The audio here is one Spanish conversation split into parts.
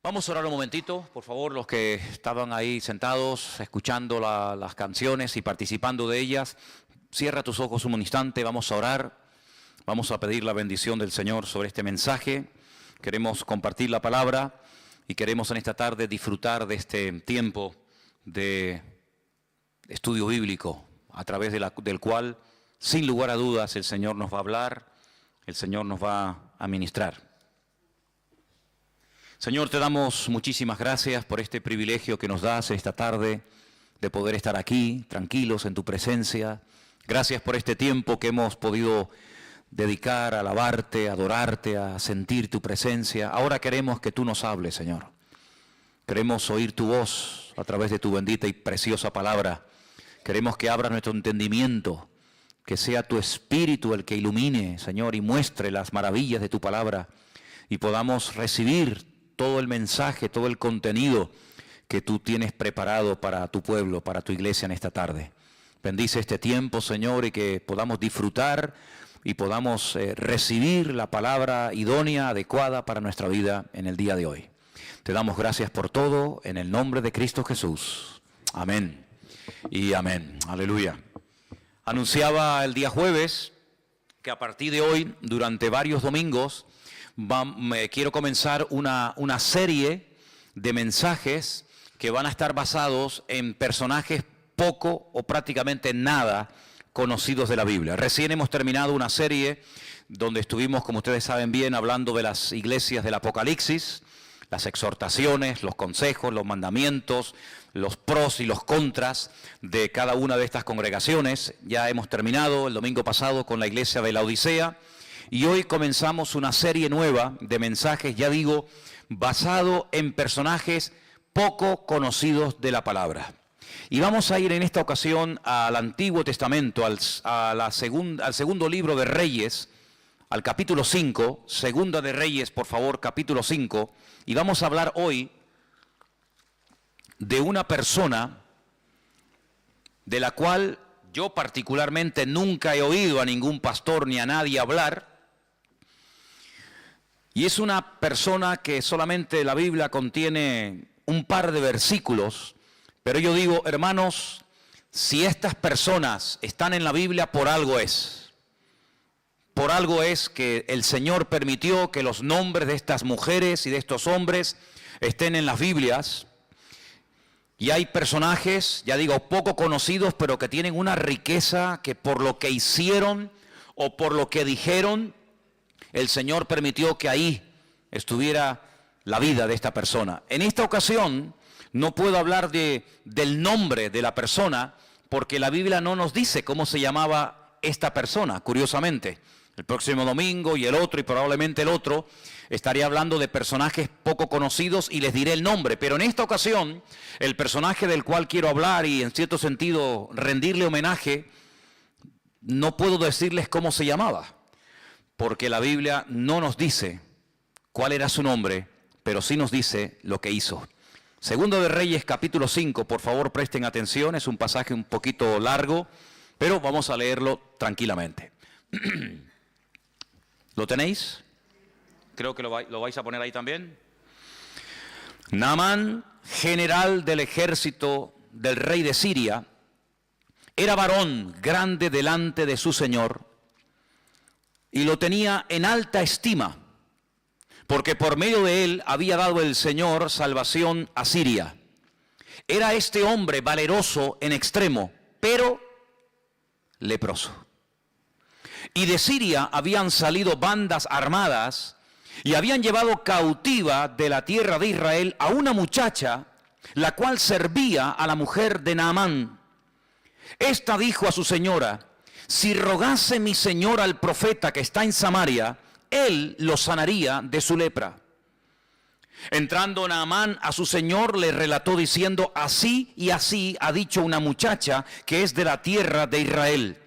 Vamos a orar un momentito, por favor, los que estaban ahí sentados, escuchando las canciones y participando de ellas. Cierra tus ojos un instante, vamos a orar, vamos a pedir la bendición del Señor sobre este mensaje. Queremos compartir la palabra y queremos en esta tarde disfrutar de este tiempo de estudio bíblico, a través del cual, sin lugar a dudas, el Señor nos va a hablar, el Señor nos va a ministrar. Señor, te damos muchísimas gracias por este privilegio que nos das esta tarde de poder estar aquí, tranquilos en tu presencia. Gracias por este tiempo que hemos podido dedicar a alabarte, a adorarte, a sentir tu presencia. Ahora queremos que tú nos hables, Señor. Queremos oír tu voz a través de tu bendita y preciosa palabra. Queremos que abras nuestro entendimiento, que sea tu Espíritu el que ilumine, Señor, y muestre las maravillas de tu palabra y podamos recibir todo el mensaje, todo el contenido que tú tienes preparado para tu pueblo, para tu iglesia en esta tarde. Bendice este tiempo, Señor, y que podamos disfrutar y podamos recibir la palabra idónea, adecuada para nuestra vida en el día de hoy. Te damos gracias por todo, en el nombre de Cristo Jesús. Amén y amén. Aleluya. Anunciaba el día jueves que a partir de hoy, durante varios domingos, quiero comenzar una serie de mensajes que van a estar basados en personajes poco o prácticamente nada conocidos de la Biblia. Recién hemos terminado una serie donde estuvimos, como ustedes saben bien, hablando de las iglesias del Apocalipsis, las exhortaciones, los consejos, los mandamientos, los pros y los contras de cada una de estas congregaciones. Ya hemos terminado el domingo pasado con la iglesia de Laodicea. Y hoy comenzamos una serie nueva de mensajes, ya digo, basado en personajes poco conocidos de la palabra. Y vamos a ir en esta ocasión al Antiguo Testamento, al segundo libro de Reyes, al capítulo 5, Segunda de Reyes, por favor, capítulo 5. Y vamos a hablar hoy de una persona de la cual yo particularmente nunca he oído a ningún pastor ni a nadie hablar. Y es una persona que solamente la Biblia contiene un par de versículos, pero yo digo, hermanos, si estas personas están en la Biblia, por algo es. Por algo es que el Señor permitió que los nombres de estas mujeres y de estos hombres estén en las Biblias. Y hay personajes, ya digo, poco conocidos, pero que tienen una riqueza que por lo que hicieron o por lo que dijeron, el Señor permitió que ahí estuviera la vida de esta persona. En esta ocasión no puedo hablar del nombre de la persona porque la Biblia no nos dice cómo se llamaba esta persona, curiosamente. El próximo domingo y el otro y probablemente el otro estaré hablando de personajes poco conocidos y les diré el nombre. Pero en esta ocasión el personaje del cual quiero hablar y en cierto sentido rendirle homenaje, no puedo decirles cómo se llamaba. Porque la Biblia no nos dice cuál era su nombre, pero sí nos dice lo que hizo. Segundo de Reyes, capítulo 5, por favor presten atención, es un pasaje un poquito largo, pero vamos a leerlo tranquilamente. ¿Lo tenéis? Creo que lo vais a poner ahí también. Naamán, general del ejército del rey de Siria, era varón grande delante de su señor, y lo tenía en alta estima, porque por medio de él había dado el Señor salvación a Siria. Era este hombre valeroso en extremo, pero leproso. Y de Siria habían salido bandas armadas y habían llevado cautiva de la tierra de Israel a una muchacha, la cual servía a la mujer de Naamán. Esta dijo a su señora: si rogase mi señor al profeta que está en Samaria, él lo sanaría de su lepra. Entrando Naamán a su señor, le relató diciendo: así y así ha dicho una muchacha que es de la tierra de Israel.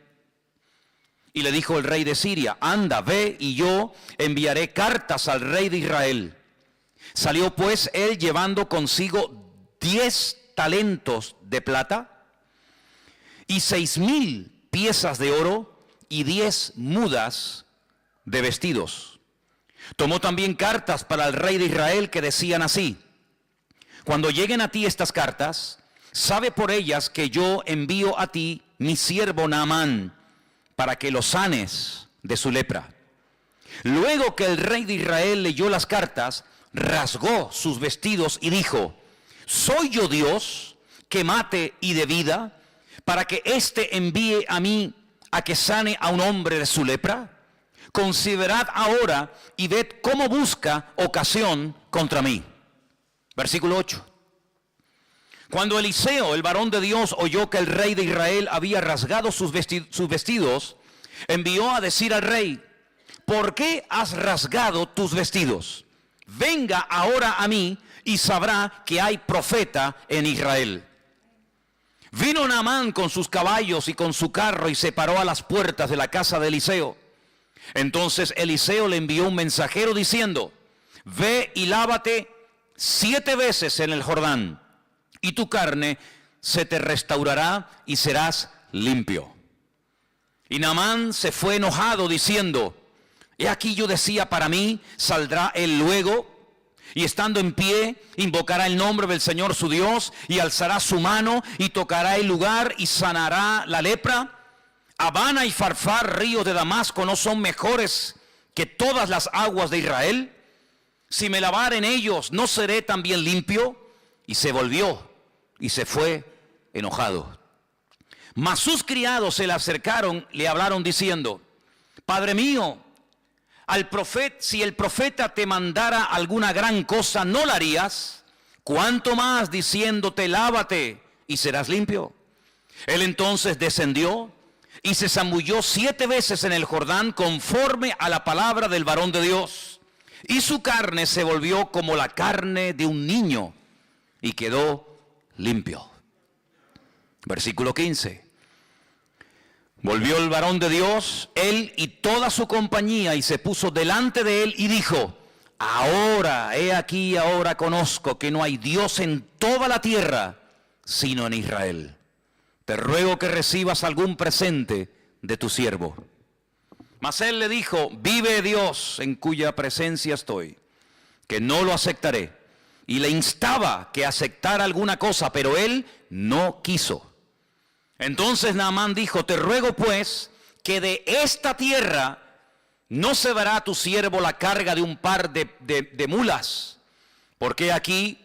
Y le dijo el rey de Siria: anda, ve, y yo enviaré cartas al rey de Israel. Salió pues él llevando consigo 10 talentos de plata y 6,000 piezas de oro y 10 mudas de vestidos. Tomó también cartas para el rey de Israel que decían así: cuando lleguen a ti estas cartas, sabe por ellas que yo envío a ti mi siervo Naamán, para que lo sanes de su lepra. Luego que el rey de Israel leyó las cartas, rasgó sus vestidos y dijo: ¿soy yo Dios que mate y dé vida, para que éste envíe a mí a que sane a un hombre de su lepra? Considerad ahora y ved cómo busca ocasión contra mí. Versículo 8. Cuando Eliseo, el varón de Dios, oyó que el rey de Israel había rasgado sus vestidos, envió a decir al rey: ¿por qué has rasgado tus vestidos? Venga ahora a mí y sabrá que hay profeta en Israel. Vino Naamán con sus caballos y con su carro y se paró a las puertas de la casa de Eliseo. Entonces Eliseo le envió un mensajero diciendo: ve y lávate 7 veces en el Jordán, y tu carne se te restaurará y serás limpio. Y Naamán se fue enojado diciendo: he aquí yo decía para mí, saldrá él luego, y estando en pie, invocará el nombre del Señor su Dios, y alzará su mano, y tocará el lugar, y sanará la lepra. Habana y Farfar, ríos de Damasco, ¿no son mejores que todas las aguas de Israel? Si me lavare en ellos, ¿no seré también limpio? Y se volvió, y se fue enojado. Mas sus criados se le acercaron, le hablaron diciendo: Padre mío, si el profeta te mandara alguna gran cosa, ¿no la harías? ¿Cuánto más diciéndote: lávate y serás limpio? Él entonces descendió y se zambulló 7 veces en el Jordán, conforme a la palabra del varón de Dios. Y su carne se volvió como la carne de un niño, y quedó limpio. Versículo 15. Volvió el varón de Dios, él y toda su compañía, y se puso delante de él y dijo: ahora, he aquí, ahora conozco que no hay Dios en toda la tierra, sino en Israel. Te ruego que recibas algún presente de tu siervo. Mas él le dijo: vive Dios en cuya presencia estoy, que no lo aceptaré. Y le instaba que aceptara alguna cosa, pero él no quiso. Entonces Naamán dijo: te ruego pues que de esta tierra no se dará a tu siervo la carga de un par de mulas, porque aquí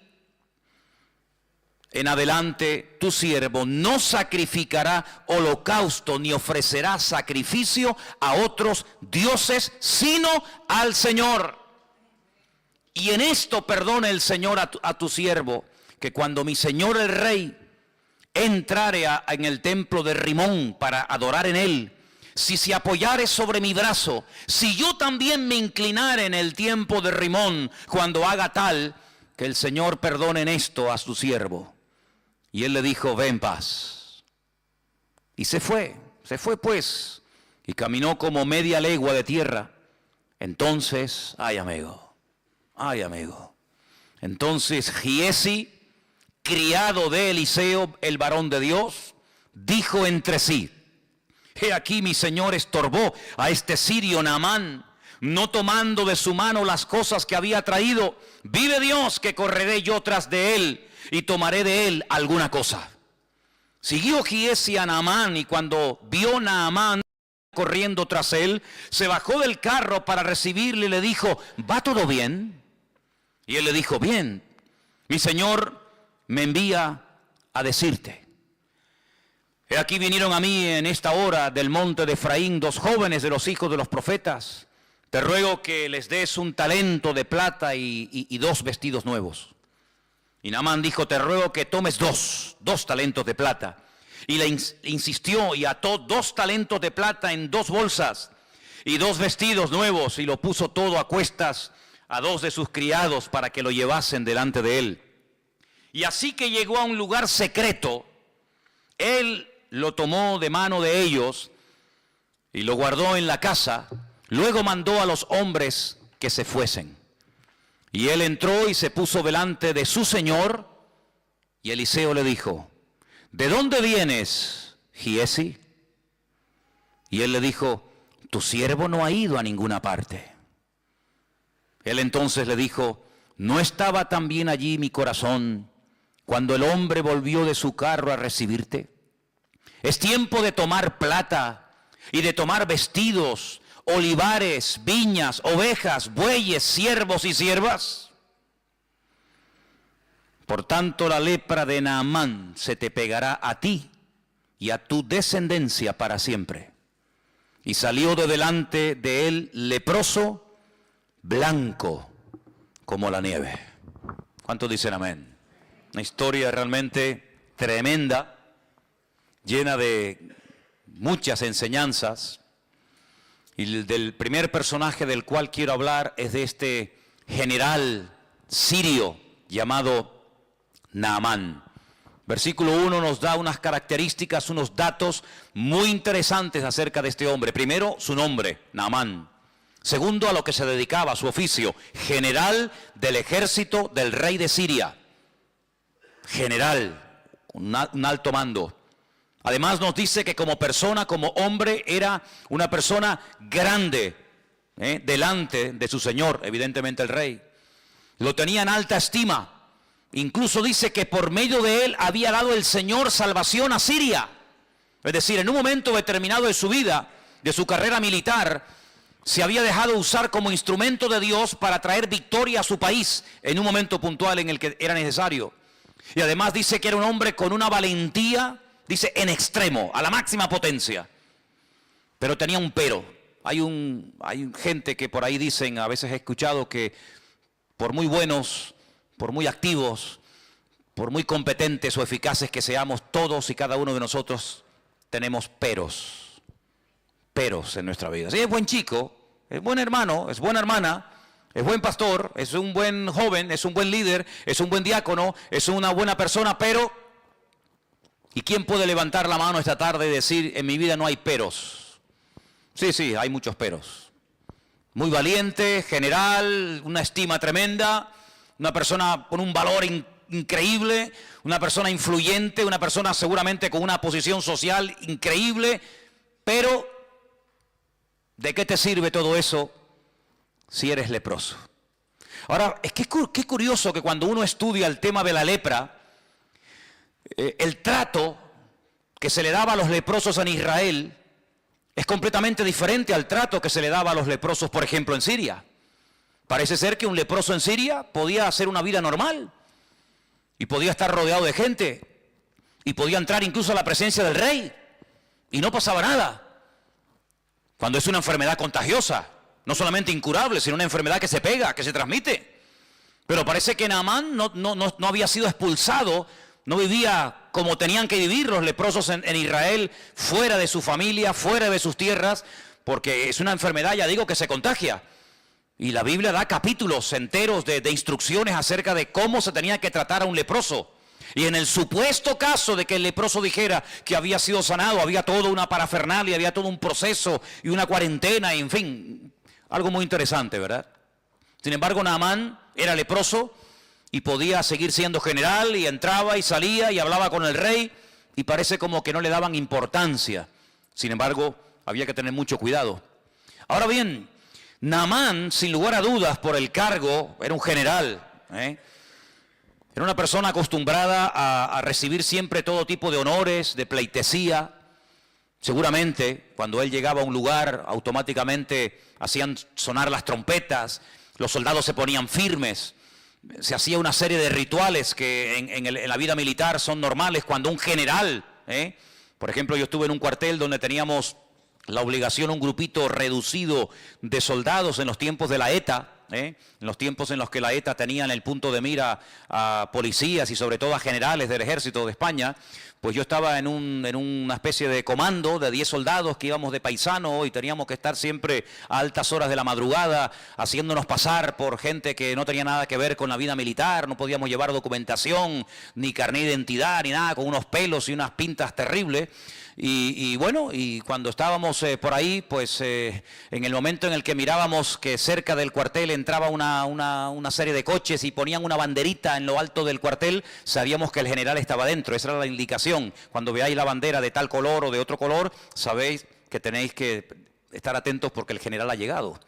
en adelante tu siervo no sacrificará holocausto ni ofrecerá sacrificio a otros dioses, sino al Señor. Y en esto perdone el Señor a tu siervo, que cuando mi señor el rey entrare en el templo de Rimón para adorar en él, si se apoyare sobre mi brazo, si yo también me inclinare en el tiempo de Rimón, cuando haga tal, que el Señor perdone en esto a su siervo. Y él le dijo: ve en paz. Y se fue pues, y caminó como media legua de tierra. Entonces, ay amigo, entonces Giesi, criado de Eliseo, el varón de Dios, dijo entre sí: he aquí mi señor estorbó a este sirio Naamán, no tomando de su mano las cosas que había traído. Vive Dios que correré yo tras de él y tomaré de él alguna cosa. Siguió Giesi a Naamán, y cuando vio Naamán corriendo tras él, se bajó del carro para recibirle y le dijo: ¿va todo bien? Y él le dijo: bien, mi señor me envía a decirte: he aquí vinieron a mí en esta hora del monte de Efraín 2 jóvenes de los hijos de los profetas. Te ruego que les des un talento de plata y 2 vestidos nuevos. Y Naamán dijo: te ruego que tomes dos talentos de plata. Y le insistió, y ató 2 talentos de plata en 2 bolsas y 2 vestidos nuevos, y lo puso todo a cuestas a 2 de sus criados para que lo llevasen delante de él. Y así que llegó a un lugar secreto, él lo tomó de mano de ellos y lo guardó en la casa. Luego mandó a los hombres que se fuesen. Y él entró y se puso delante de su señor. Y Eliseo le dijo: ¿de dónde vienes, Giesi? Y él le dijo: tu siervo no ha ido a ninguna parte. Él entonces le dijo: ¿no estaba también allí mi corazón cuando el hombre volvió de su carro a recibirte? Es tiempo de tomar plata y de tomar vestidos, olivares, viñas, ovejas, bueyes, siervos y siervas. Por tanto, la lepra de Naamán se te pegará a ti y a tu descendencia para siempre. Y salió de delante de él leproso, blanco como la nieve. ¿Cuántos dicen amén? Una historia realmente tremenda, llena de muchas enseñanzas. Y del primer personaje del cual quiero hablar es de este general sirio llamado Naamán. Versículo 1 nos da unas características, unos datos muy interesantes acerca de este hombre. Primero, su nombre, Naamán. Segundo, a lo que se dedicaba, su oficio, general del ejército del rey de Siria. General, un alto mando. Además nos dice que como persona, como hombre, era una persona grande, delante de su señor, evidentemente el rey. Lo tenía en alta estima. Incluso dice que por medio de él había dado el Señor salvación a Siria. Es decir, en un momento determinado de su vida, de su carrera militar, se había dejado usar como instrumento de Dios para traer victoria a su país en un momento puntual en el que era necesario. Y además dice que era un hombre con una valentía, dice, en extremo, a la máxima potencia. Pero tenía un pero. Hay gente que por ahí dicen, a veces he escuchado que por muy buenos, por muy activos, por muy competentes o eficaces que seamos, todos y cada uno de nosotros tenemos peros en nuestra vida. Sí, es buen chico, es buen hermano, es buena hermana, es buen pastor, es un buen joven, es un buen líder, es un buen diácono, es una buena persona, pero... ¿Y quién puede levantar la mano esta tarde y decir, en mi vida no hay peros? Sí, hay muchos peros. Muy valiente, general, una estima tremenda, una persona con un valor increíble, una persona influyente, una persona seguramente con una posición social increíble, pero ¿de qué te sirve todo eso si eres leproso? Ahora, es que qué curioso que cuando uno estudia el tema de la lepra, el trato que se le daba a los leprosos en Israel es completamente diferente al trato que se le daba a los leprosos, por ejemplo, en Siria. Parece ser que un leproso en Siria podía hacer una vida normal y podía estar rodeado de gente y podía entrar incluso a la presencia del rey y no pasaba nada. Cuando es una enfermedad contagiosa, no solamente incurable, sino una enfermedad que se pega, que se transmite. Pero parece que Naamán no había sido expulsado, no vivía como tenían que vivir los leprosos en Israel, fuera de su familia, fuera de sus tierras, porque es una enfermedad, ya digo, que se contagia. Y la Biblia da capítulos enteros de instrucciones acerca de cómo se tenía que tratar a un leproso. Y en el supuesto caso de que el leproso dijera que había sido sanado, había toda una parafernalia, había todo un proceso y una cuarentena, y en fin, algo muy interesante, ¿verdad? Sin embargo, Naamán era leproso y podía seguir siendo general y entraba y salía y hablaba con el rey y parece como que no le daban importancia. Sin embargo, había que tener mucho cuidado. Ahora bien, Naamán, sin lugar a dudas por el cargo, era un general, era una persona acostumbrada a recibir siempre todo tipo de honores, de pleitesía. Seguramente, cuando él llegaba a un lugar, automáticamente hacían sonar las trompetas, los soldados se ponían firmes. Se hacía una serie de rituales que en la vida militar son normales cuando un general, por ejemplo, yo estuve en un cuartel donde teníamos la obligación, un grupito reducido de soldados en los tiempos de la ETA, en los tiempos en los que la ETA tenía en el punto de mira a policías y sobre todo a generales del ejército de España. Pues yo estaba en una especie de comando de 10 soldados que íbamos de paisano y teníamos que estar siempre a altas horas de la madrugada haciéndonos pasar por gente que no tenía nada que ver con la vida militar, no podíamos llevar documentación, ni carnet de identidad, ni nada, con unos pelos y unas pintas terribles. Y bueno, y cuando estábamos por ahí, pues en el momento en el que mirábamos que cerca del cuartel entraba una serie de coches y ponían una banderita en lo alto del cuartel, sabíamos que el general estaba dentro. Esa era la indicación. Cuando veáis la bandera de tal color o de otro color, sabéis que tenéis que estar atentos porque el general ha llegado.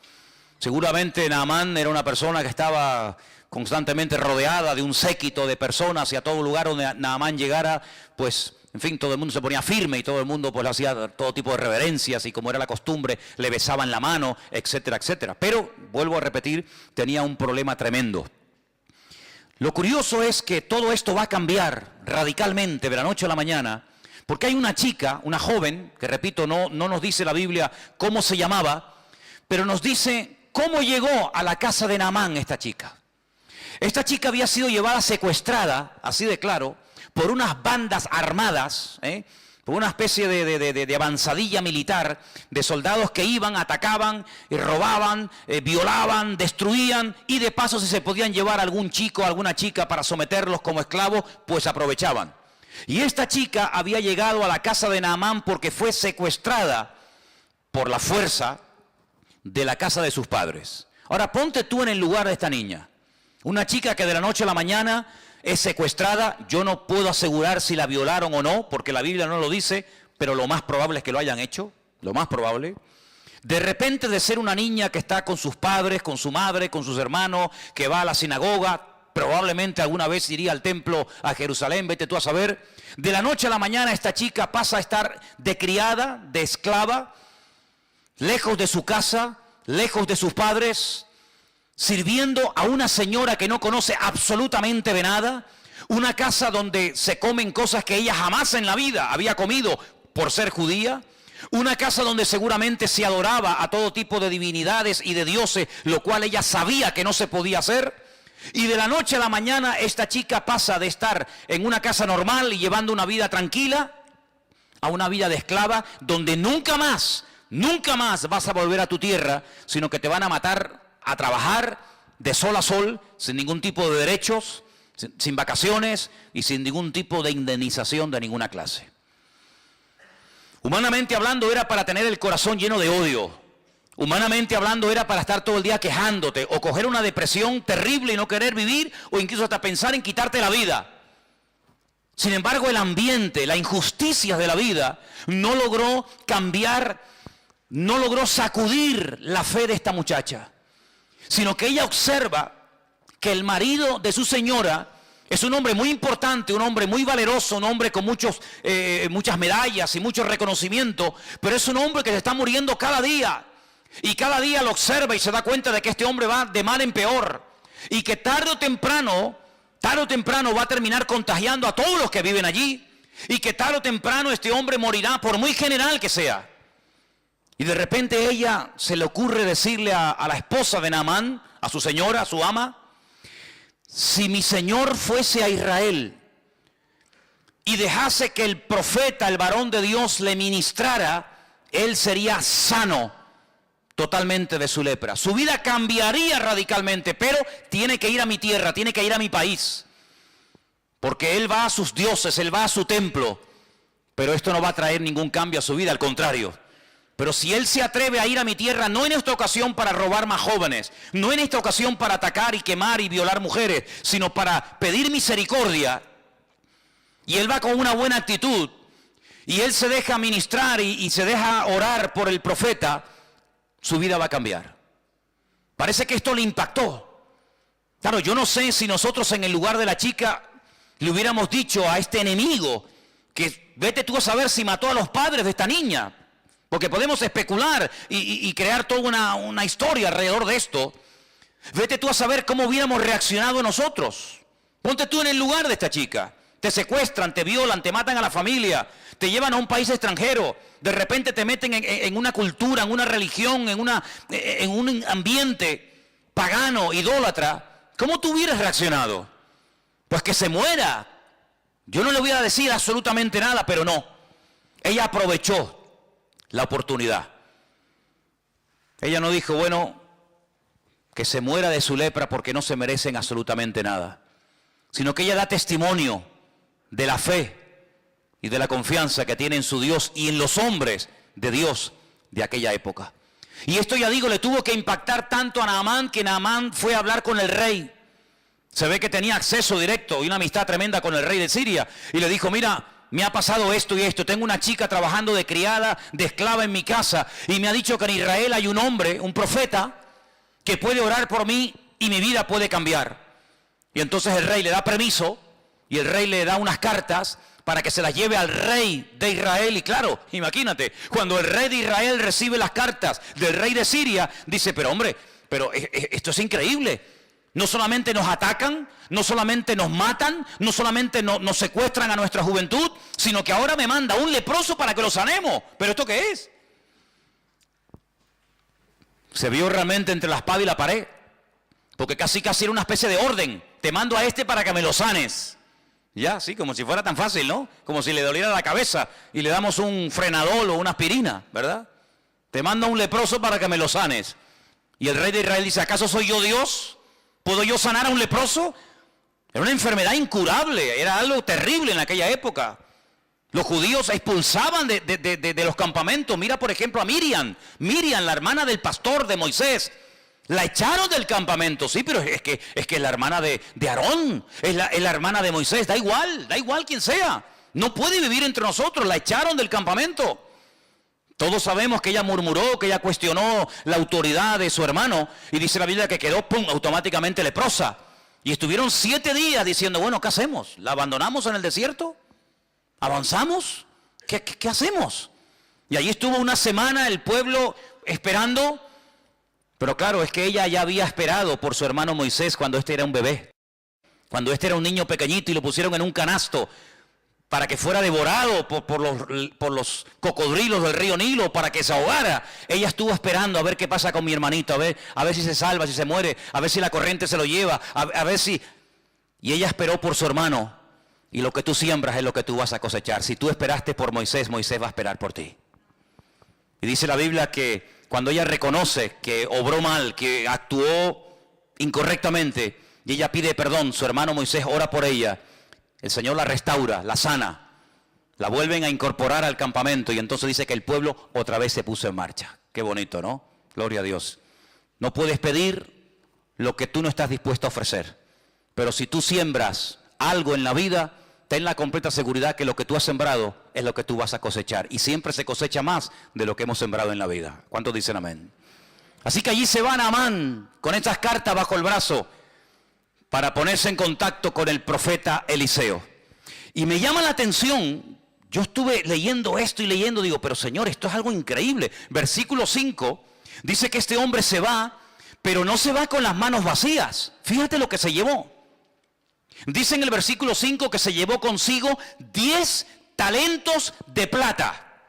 Seguramente Naamán era una persona que estaba constantemente rodeada de un séquito de personas, y a todo lugar donde Naamán llegara, pues, en fin, todo el mundo se ponía firme y todo el mundo pues hacía todo tipo de reverencias, y como era la costumbre, le besaban la mano, etcétera, etcétera. Pero, vuelvo a repetir, tenía un problema tremendo. Lo curioso es que todo esto va a cambiar radicalmente de la noche a la mañana, porque hay una chica, una joven, que repito, no nos dice la Biblia cómo se llamaba, pero nos dice cómo llegó a la casa de Naamán esta chica. Esta chica había sido llevada secuestrada, así de claro, por unas bandas armadas, por una especie de avanzadilla militar, de soldados que iban, atacaban, robaban, violaban, destruían, y de paso si se podían llevar a algún chico, a alguna chica para someterlos como esclavos, pues aprovechaban. Y esta chica había llegado a la casa de Naamán porque fue secuestrada por la fuerza de la casa de sus padres. Ahora ponte tú en el lugar de esta niña. Una chica que de la noche a la mañana es secuestrada. Yo no puedo asegurar si la violaron o no, porque la Biblia no lo dice, pero lo más probable es que lo hayan hecho, lo más probable. De repente, de ser una niña que está con sus padres, con su madre, con sus hermanos, que va a la sinagoga, probablemente alguna vez iría al templo a Jerusalén, vete tú a saber. De la noche a la mañana esta chica pasa a estar de criada, de esclava, lejos de su casa, lejos de sus padres, sirviendo a una señora que no conoce absolutamente de nada, una casa donde se comen cosas que ella jamás en la vida había comido por ser judía, una casa donde seguramente se adoraba a todo tipo de divinidades y de dioses, lo cual ella sabía que no se podía hacer. Y de la noche a la mañana esta chica pasa de estar en una casa normal y llevando una vida tranquila a una vida de esclava, donde nunca más vas a volver a tu tierra, sino que te van a matar a trabajar de sol a sol, sin ningún tipo de derechos, sin vacaciones y sin ningún tipo de indemnización de ninguna clase. Humanamente hablando, era para tener el corazón lleno de odio. Humanamente hablando, era para estar todo el día quejándote o coger una depresión terrible y no querer vivir, o incluso hasta pensar en quitarte la vida. Sin embargo, el ambiente, la injusticia de la vida no logró cambiar, no logró sacudir la fe de esta muchacha, sino que ella observa que el marido de su señora es un hombre muy importante, un hombre muy valeroso, un hombre con muchas medallas y mucho reconocimiento, pero es un hombre que se está muriendo cada día. Y cada día lo observa y se da cuenta de que este hombre va de mal en peor. Y que tarde o temprano va a terminar contagiando a todos los que viven allí. Y que tarde o temprano este hombre morirá, por muy general que sea. Y de repente ella se le ocurre decirle a la esposa de Naamán, a su señora, a su ama: si mi señor fuese a Israel y dejase que el profeta, el varón de Dios, le ministrara, él sería sano totalmente de su lepra. Su vida cambiaría radicalmente, pero tiene que ir a mi tierra, tiene que ir a mi país. Porque él va a sus dioses, él va a su templo. Pero esto no va a traer ningún cambio a su vida, al contrario. Pero si él se atreve a ir a mi tierra, no en esta ocasión para robar más jóvenes, no en esta ocasión para atacar y quemar y violar mujeres, sino para pedir misericordia, y él va con una buena actitud, y él se deja ministrar y se deja orar por el profeta, su vida va a cambiar. Parece que esto le impactó. Claro, yo no sé si nosotros en el lugar de la chica le hubiéramos dicho a este enemigo que vete tú a saber si mató a los padres de esta niña, porque podemos especular y crear toda una historia alrededor de esto. Vete tú a saber cómo hubiéramos reaccionado nosotros. Ponte tú en el lugar de esta chica. Te secuestran, te violan, te matan a la familia, te llevan a un país extranjero, de repente te meten en una cultura, en una religión, en un ambiente pagano, idólatra. ¿Cómo tú hubieras reaccionado? Pues que se muera. Yo no le voy a decir absolutamente nada, pero no. Ella aprovechó la oportunidad. Ella no dijo, bueno, que se muera de su lepra porque no se merecen absolutamente nada, sino que ella da testimonio de la fe y de la confianza que tiene en su Dios y en los hombres de Dios de aquella época. Y esto, ya digo, le tuvo que impactar tanto a Naamán, que Naamán fue a hablar con el rey. Se ve que tenía acceso directo y una amistad tremenda con el rey de Siria, y le dijo: mira, me ha pasado esto y esto, tengo una chica trabajando de criada, de esclava en mi casa, y me ha dicho que en Israel hay un hombre, un profeta, que puede orar por mí y mi vida puede cambiar. Y entonces el rey le da permiso y el rey le da unas cartas para que se las lleve al rey de Israel. Y claro, imagínate, cuando el rey de Israel recibe las cartas del rey de Siria, dice, pero hombre, pero esto es increíble. No solamente nos atacan, no solamente nos matan, no solamente nos secuestran a nuestra juventud, sino que ahora me manda un leproso para que lo sanemos. ¿Pero esto qué es? Se vio realmente entre la espada y la pared, porque casi era una especie de orden. Te mando a este para que me lo sanes. Ya, sí, como si fuera tan fácil, ¿no? Como si le doliera la cabeza y le damos un frenadol o una aspirina, ¿verdad? Te mando a un leproso para que me lo sanes. Y el rey de Israel dice, ¿acaso soy yo Dios? ¿Puedo yo sanar a un leproso? Era una enfermedad incurable, era algo terrible en aquella época. Los judíos expulsaban de los campamentos. Mira, por ejemplo, a Miriam, la hermana del pastor de Moisés. La echaron del campamento, sí, pero es que es la hermana de Aarón, es la hermana de Moisés, da igual quien sea. No puede vivir entre nosotros, la echaron del campamento. Todos sabemos que ella murmuró, que ella cuestionó la autoridad de su hermano. Y dice la Biblia que quedó, pum, automáticamente leprosa. Y estuvieron 7 días diciendo, bueno, ¿qué hacemos? ¿La abandonamos en el desierto? ¿Avanzamos? ¿Qué hacemos? Y allí estuvo una semana el pueblo esperando. Pero claro, es que ella ya había esperado por su hermano Moisés cuando este era un bebé. Cuando este era un niño pequeñito y lo pusieron en un canasto para que fuera devorado por los cocodrilos del río Nilo, para que se ahogara. Ella estuvo esperando a ver qué pasa con mi hermanito, a ver si se salva, si se muere, a ver si la corriente se lo lleva, a ver si... Y ella esperó por su hermano. Y lo que tú siembras es lo que tú vas a cosechar. Si tú esperaste por Moisés, Moisés va a esperar por ti. Y dice la Biblia que cuando ella reconoce que obró mal, que actuó incorrectamente, y ella pide perdón, su hermano Moisés ora por ella, el Señor la restaura, la sana, la vuelven a incorporar al campamento, y entonces dice que el pueblo otra vez se puso en marcha. Qué bonito, ¿no? Gloria a Dios. No puedes pedir lo que tú no estás dispuesto a ofrecer, pero si tú siembras algo en la vida, ten la completa seguridad que lo que tú has sembrado es lo que tú vas a cosechar. Y siempre se cosecha más de lo que hemos sembrado en la vida. ¿Cuántos dicen amén? Así que allí se va Naamán con estas cartas bajo el brazo para ponerse en contacto con el profeta Eliseo. Y me llama la atención, yo estuve leyendo esto y leyendo, digo, pero Señor, esto es algo increíble. Versículo 5 dice que este hombre se va, pero no se va con las manos vacías. Fíjate lo que se llevó. Dice en el versículo 5 que se llevó consigo 10 talentos de plata,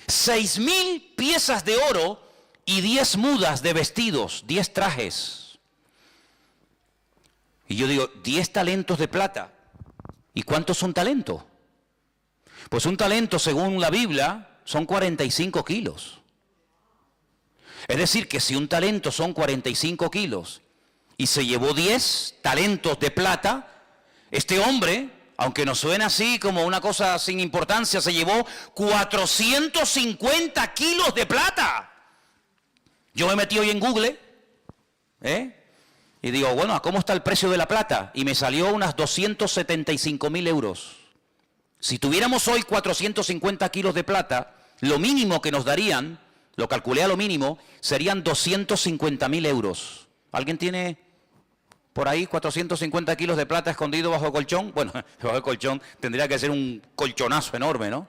6,000 piezas de oro y 10 mudas de vestidos, 10 trajes. Y yo digo, 10 talentos de plata. ¿Y cuántos son talentos? Pues un talento, según la Biblia, son 45 kilos. Es decir, que si un talento son 45 kilos y se llevó 10 talentos de plata, este hombre, aunque nos suena así como una cosa sin importancia, se llevó 450 kilos de plata. Yo me metí hoy en Google, y digo, bueno, ¿cómo está el precio de la plata? Y me salió unas 275.000 euros. Si tuviéramos hoy 450 kilos de plata, lo mínimo que nos darían, lo calculé a lo mínimo, serían 250.000 euros. ¿Alguien tiene por ahí 450 kilos de plata escondido bajo el colchón? Bueno, bajo el colchón tendría que ser un colchonazo enorme, ¿no?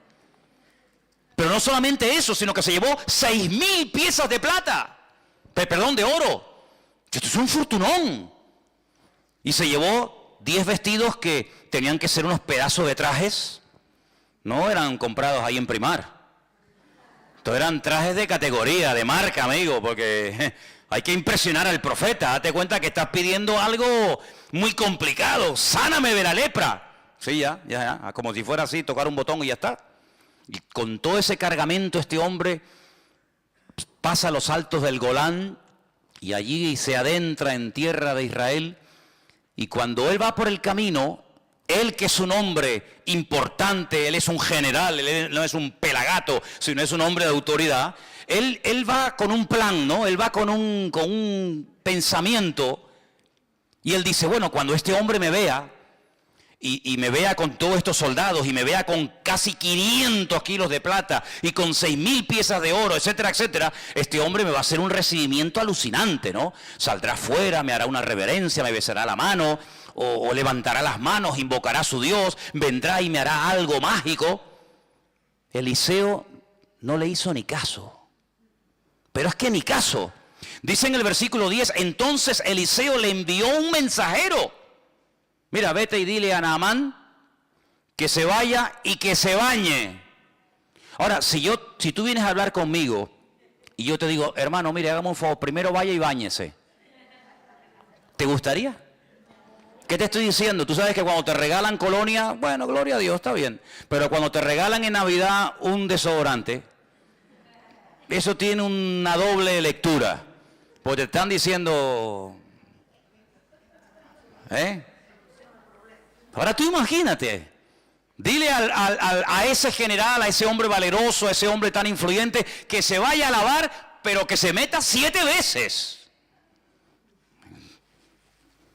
Pero no solamente eso, sino que se llevó 6,000 piezas de plata, perdón, de oro. Esto es un fortunón. Y se llevó 10 vestidos que tenían que ser unos pedazos de trajes. No eran comprados ahí en Primar. Estos eran trajes de categoría, de marca, amigo, porque hay que impresionar al profeta. Date cuenta que estás pidiendo algo muy complicado. Sáname de la lepra. Sí, ya, como si fuera así, tocar un botón y ya está. Y con todo ese cargamento este hombre pasa los altos del Golán y allí se adentra en tierra de Israel. Y cuando él va por el camino, él que es un hombre importante, él es un general, él no es un pelagato, sino es un hombre de autoridad, él va con un plan, ¿no? Él va con un pensamiento, y él dice, bueno, cuando este hombre me vea y me vea con todos estos soldados y me vea con casi 500 kilos de plata y con 6,000 piezas de oro, etcétera, etcétera, este hombre me va a hacer un recibimiento alucinante, ¿no? Saldrá afuera, me hará una reverencia, me besará la mano, o levantará las manos, invocará a su Dios, vendrá y me hará algo mágico. Eliseo no le hizo ni caso. Pero es que ni caso. Dice en el versículo 10, entonces Eliseo le envió un mensajero. Mira, vete y dile a Naamán que se vaya y que se bañe. Ahora, si tú vienes a hablar conmigo y yo te digo, hermano, mire, hagamos un favor, primero vaya y báñese, ¿te gustaría? ¿Qué te estoy diciendo? Tú sabes que cuando te regalan colonia, bueno, gloria a Dios, está bien. Pero cuando te regalan en Navidad un desodorante, eso tiene una doble lectura. Porque te están diciendo, Ahora tú imagínate, dile a ese general, a ese hombre valeroso, a ese hombre tan influyente, que se vaya a lavar, pero que se meta 7 veces.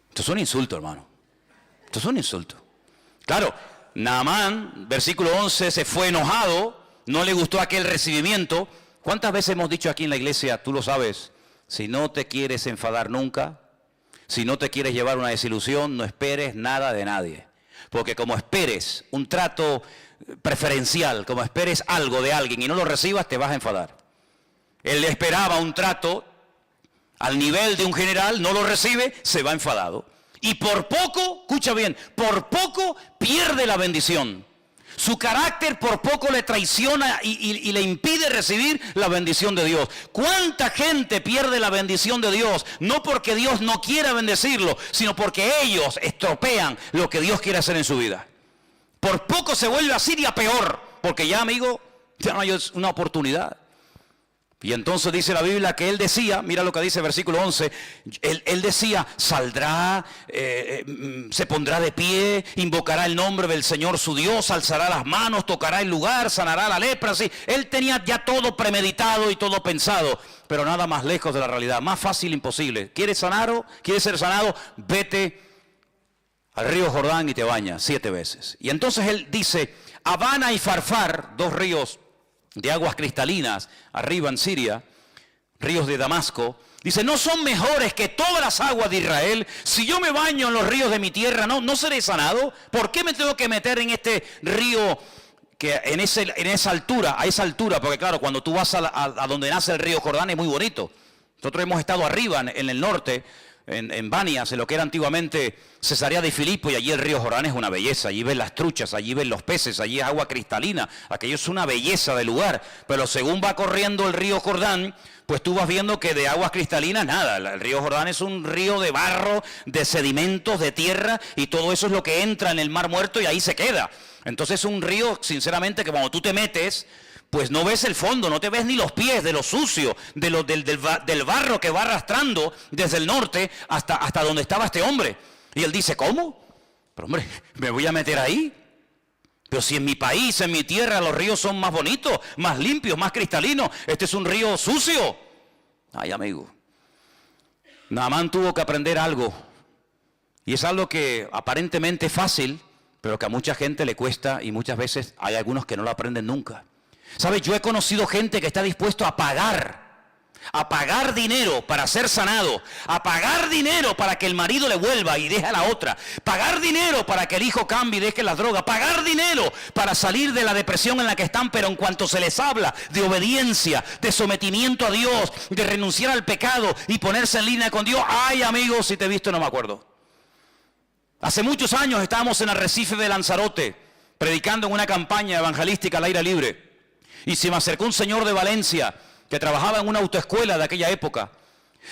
Esto es un insulto, hermano. Esto es un insulto. Claro, Naamán, versículo 11, se fue enojado, no le gustó aquel recibimiento. ¿Cuántas veces hemos dicho aquí en la iglesia, tú lo sabes, si no te quieres enfadar nunca, si no te quieres llevar una desilusión, no esperes nada de nadie? Porque como esperes un trato preferencial, como esperes algo de alguien y no lo recibas, te vas a enfadar. Él esperaba un trato al nivel de un general, no lo recibe, se va enfadado. Y por poco, escucha bien, por poco pierde la bendición. Su carácter por poco le traiciona y le impide recibir la bendición de Dios. ¿Cuánta gente pierde la bendición de Dios? No porque Dios no quiera bendecirlo, sino porque ellos estropean lo que Dios quiere hacer en su vida. Por poco se vuelve a Siria peor, porque ya, amigo, ya no hay una oportunidad. Y entonces dice la Biblia que él decía, mira lo que dice el versículo 11, él decía, saldrá, se pondrá de pie, invocará el nombre del Señor su Dios, alzará las manos, tocará el lugar, sanará la lepra, así. Él tenía ya todo premeditado y todo pensado, pero nada más lejos de la realidad, más fácil imposible. ¿Quieres sanar o quieres ser sanado? Vete al río Jordán y te bañas 7 veces. Y entonces él dice, Abana y Farfar, 2 ríos de aguas cristalinas, arriba en Siria, ríos de Damasco, dice, no son mejores que todas las aguas de Israel. Si yo me baño en los ríos de mi tierra, no seré sanado. ¿Por qué me tengo que meter en este río que en esa altura, a esa altura? Porque claro, cuando tú vas a donde nace el río Jordán es muy bonito. Nosotros hemos estado arriba en el norte, en Banias, en lo que era antiguamente Cesarea de Filipo, y allí el río Jordán es una belleza. Allí ves las truchas, allí ves los peces, allí es agua cristalina. Aquello es una belleza de lugar. Pero según va corriendo el río Jordán, pues tú vas viendo que de aguas cristalinas nada. El río Jordán es un río de barro, de sedimentos, de tierra, y todo eso es lo que entra en el mar muerto y ahí se queda. Entonces es un río, sinceramente, que cuando tú te metes, pues no ves el fondo, no te ves ni los pies de lo sucio, del barro que va arrastrando desde el norte hasta donde estaba este hombre. Y él dice, ¿cómo? Pero hombre, ¿me voy a meter ahí? Pero si en mi país, en mi tierra, los ríos son más bonitos, más limpios, más cristalinos, este es un río sucio. Ay, amigo, Naamán tuvo que aprender algo. Y es algo que aparentemente es fácil, pero que a mucha gente le cuesta, y muchas veces hay algunos que no lo aprenden nunca. ¿Sabes? Yo he conocido gente que está dispuesto a pagar dinero para ser sanado, a pagar dinero para que el marido le vuelva y deje a la otra, pagar dinero para que el hijo cambie y deje la droga, pagar dinero para salir de la depresión en la que están, pero en cuanto se les habla de obediencia, de sometimiento a Dios, de renunciar al pecado y ponerse en línea con Dios, ay amigos, si te he visto no me acuerdo. Hace muchos años estábamos en Arrecife de Lanzarote, predicando en una campaña evangelística al aire libre. Y se me acercó un señor de Valencia que trabajaba en una autoescuela de aquella época.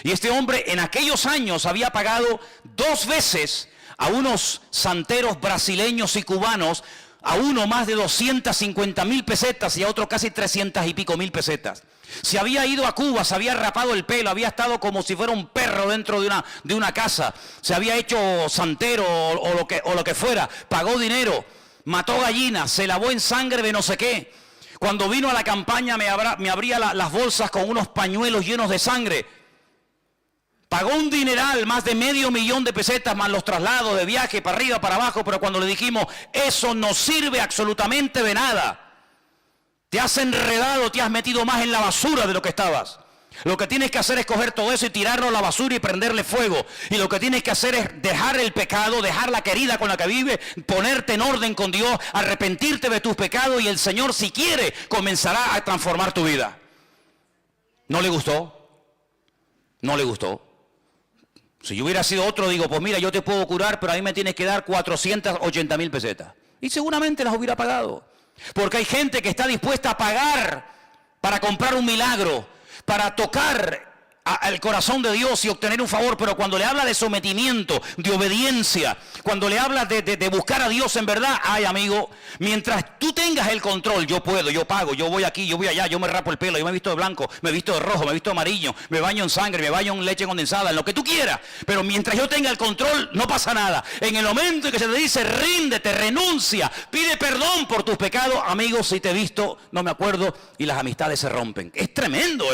Y este hombre en aquellos años había pagado 2 veces a unos santeros brasileños y cubanos, a uno más de 250,000 pesetas y a otro casi 300 y pico mil pesetas. Se había ido a Cuba, se había rapado el pelo, había estado como si fuera un perro dentro de una casa. Se había hecho santero o lo que fuera, pagó dinero, mató gallinas, se lavó en sangre de no sé qué. Cuando vino a la campaña me abría las bolsas con unos pañuelos llenos de sangre. Pagó un dineral, más de $500,000 de pesetas, más los traslados de viaje para arriba, para abajo, pero cuando le dijimos, eso no sirve absolutamente de nada. Te has enredado, te has metido más en la basura de lo que estabas. Lo que tienes que hacer es coger todo eso y tirarlo a la basura y prenderle fuego. Y lo que tienes que hacer es dejar el pecado, dejar la querida con la que vives, ponerte en orden con Dios, arrepentirte de tus pecados y el Señor, si quiere, comenzará a transformar tu vida. ¿No le gustó? No le gustó. Si yo hubiera sido otro, digo, pues mira, yo te puedo curar, pero a mí me tienes que dar 480,000 pesetas. Y seguramente las hubiera pagado. Porque hay gente que está dispuesta a pagar para comprar un milagro, para tocar al corazón de Dios y obtener un favor, pero cuando le habla de sometimiento, de obediencia, cuando le habla de buscar a Dios en verdad, ay amigo, mientras tú tengas el control, yo puedo, yo pago, yo voy aquí, yo voy allá, yo me rapo el pelo, yo me he visto de blanco, me he visto de rojo, me he visto de amarillo, me baño en sangre, me baño en leche condensada, en lo que tú quieras, pero mientras yo tenga el control, no pasa nada. En el momento en que se te dice, ríndete, renuncia, pide perdón por tus pecados, amigo, si te he visto, no me acuerdo, y las amistades se rompen. Es tremendo,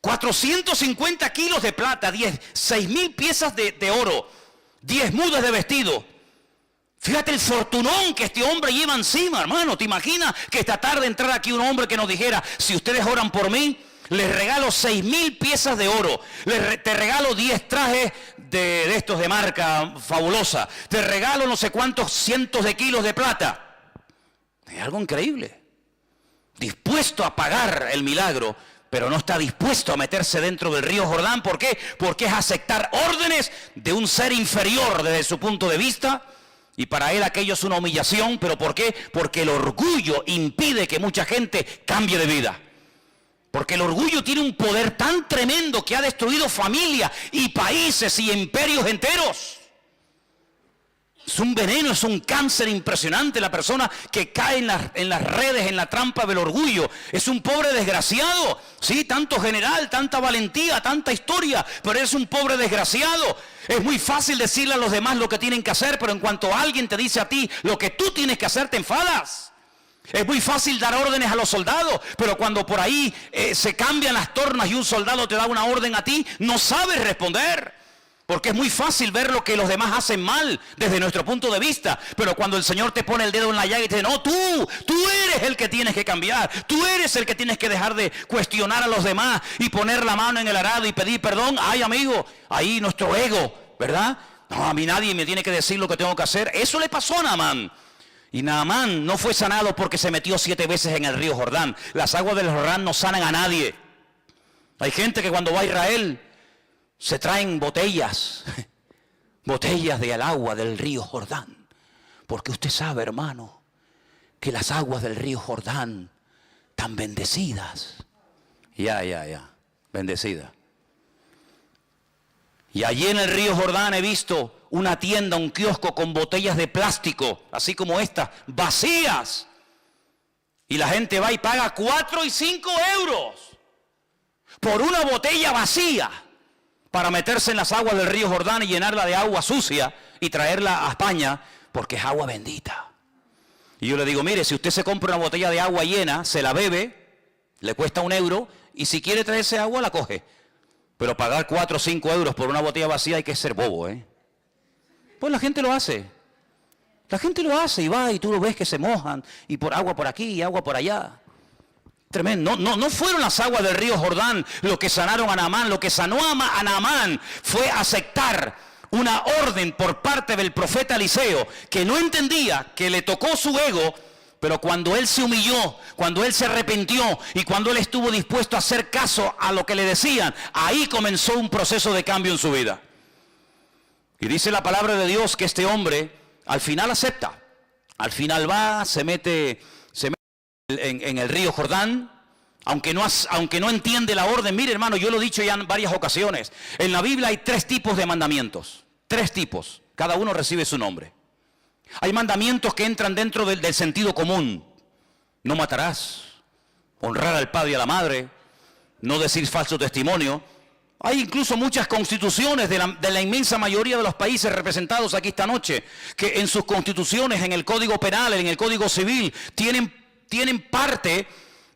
450 kilos de plata, 6,000 piezas de oro, 10 mudas de vestido. Fíjate el fortunón que este hombre lleva encima, hermano. ¿Te imaginas que esta tarde entrara aquí un hombre que nos dijera, si ustedes oran por mí, les regalo 6,000 piezas de oro, te regalo 10 trajes de estos de marca fabulosa, te regalo no sé cuántos cientos de kilos de plata? Es algo increíble. Dispuesto a pagar el milagro, pero no está dispuesto a meterse dentro del río Jordán. ¿Por qué? Porque es aceptar órdenes de un ser inferior desde su punto de vista, y para él aquello es una humillación. ¿Pero por qué? Porque el orgullo impide que mucha gente cambie de vida. Porque el orgullo tiene un poder tan tremendo que ha destruido familias y países y imperios enteros. Es un veneno, es un cáncer impresionante la persona que cae en las redes, en la trampa del orgullo. Es un pobre desgraciado, sí, tanto general, tanta valentía, tanta historia, pero es un pobre desgraciado. Es muy fácil decirle a los demás lo que tienen que hacer, pero en cuanto alguien te dice a ti lo que tú tienes que hacer, te enfadas. Es muy fácil dar órdenes a los soldados, pero cuando por ahí se cambian las tornas y un soldado te da una orden a ti, no sabes responder. Porque es muy fácil ver lo que los demás hacen mal desde nuestro punto de vista. Pero cuando el Señor te pone el dedo en la llaga y te dice, no, tú eres el que tienes que cambiar. Tú eres el que tienes que dejar de cuestionar a los demás y poner la mano en el arado y pedir perdón. Ay, amigo, ahí nuestro ego, ¿verdad? No, a mí nadie me tiene que decir lo que tengo que hacer. Eso le pasó a Naamán. Y Naamán no fue sanado porque se metió 7 veces en el río Jordán. Las aguas del Jordán no sanan a nadie. Hay gente que cuando va a Israel se traen botellas del agua del río Jordán. Porque usted sabe, hermano, que las aguas del río Jordán están bendecidas. Bendecidas. Y allí en el río Jordán he visto una tienda, un kiosco con botellas de plástico, así como estas, vacías. Y la gente va y paga 4 y 5 euros por una botella vacía, para meterse en las aguas del río Jordán y llenarla de agua sucia y traerla a España, porque es agua bendita. Y yo le digo, mire, si usted se compra una botella de agua llena, se la bebe, le cuesta 1 euro, y si quiere traerse agua, la coge. Pero pagar 4 o 5 euros por una botella vacía hay que ser bobo, Pues la gente lo hace. La gente lo hace y va y tú lo ves que se mojan, y por agua por aquí y agua por allá. Tremendo. No fueron las aguas del río Jordán lo que sanaron a Naamán. Lo que sanó a Naamán fue aceptar una orden por parte del profeta Eliseo, que no entendía, que le tocó su ego, pero cuando él se humilló, cuando él se arrepintió y cuando él estuvo dispuesto a hacer caso a lo que le decían, ahí comenzó un proceso de cambio en su vida. Y dice la palabra de Dios que este hombre al final acepta. Al final va, se mete en el río Jordán, aunque no entiende la orden. Mire, hermano, yo lo he dicho ya en varias ocasiones. En la Biblia hay 3 tipos de mandamientos. 3 tipos. Cada uno recibe su nombre. Hay mandamientos que entran dentro del sentido común. No matarás. Honrar al padre y a la madre. No decir falso testimonio. Hay incluso muchas constituciones de la inmensa mayoría de los países representados aquí esta noche, que en sus constituciones, en el Código Penal, en el Código Civil, tienen parte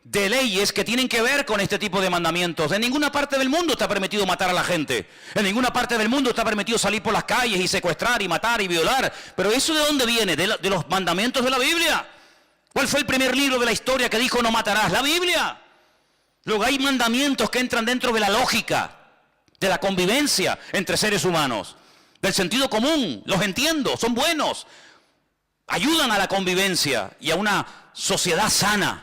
de leyes que tienen que ver con este tipo de mandamientos. En ninguna parte del mundo está permitido matar a la gente. En ninguna parte del mundo está permitido salir por las calles y secuestrar y matar y violar. Pero ¿eso de dónde viene? De los mandamientos de la Biblia. ¿Cuál fue el primer libro de la historia que dijo no matarás? La Biblia. Luego hay mandamientos que entran dentro de la lógica, de la convivencia entre seres humanos, del sentido común. Los entiendo, son buenos. Ayudan a la convivencia y a una sociedad sana.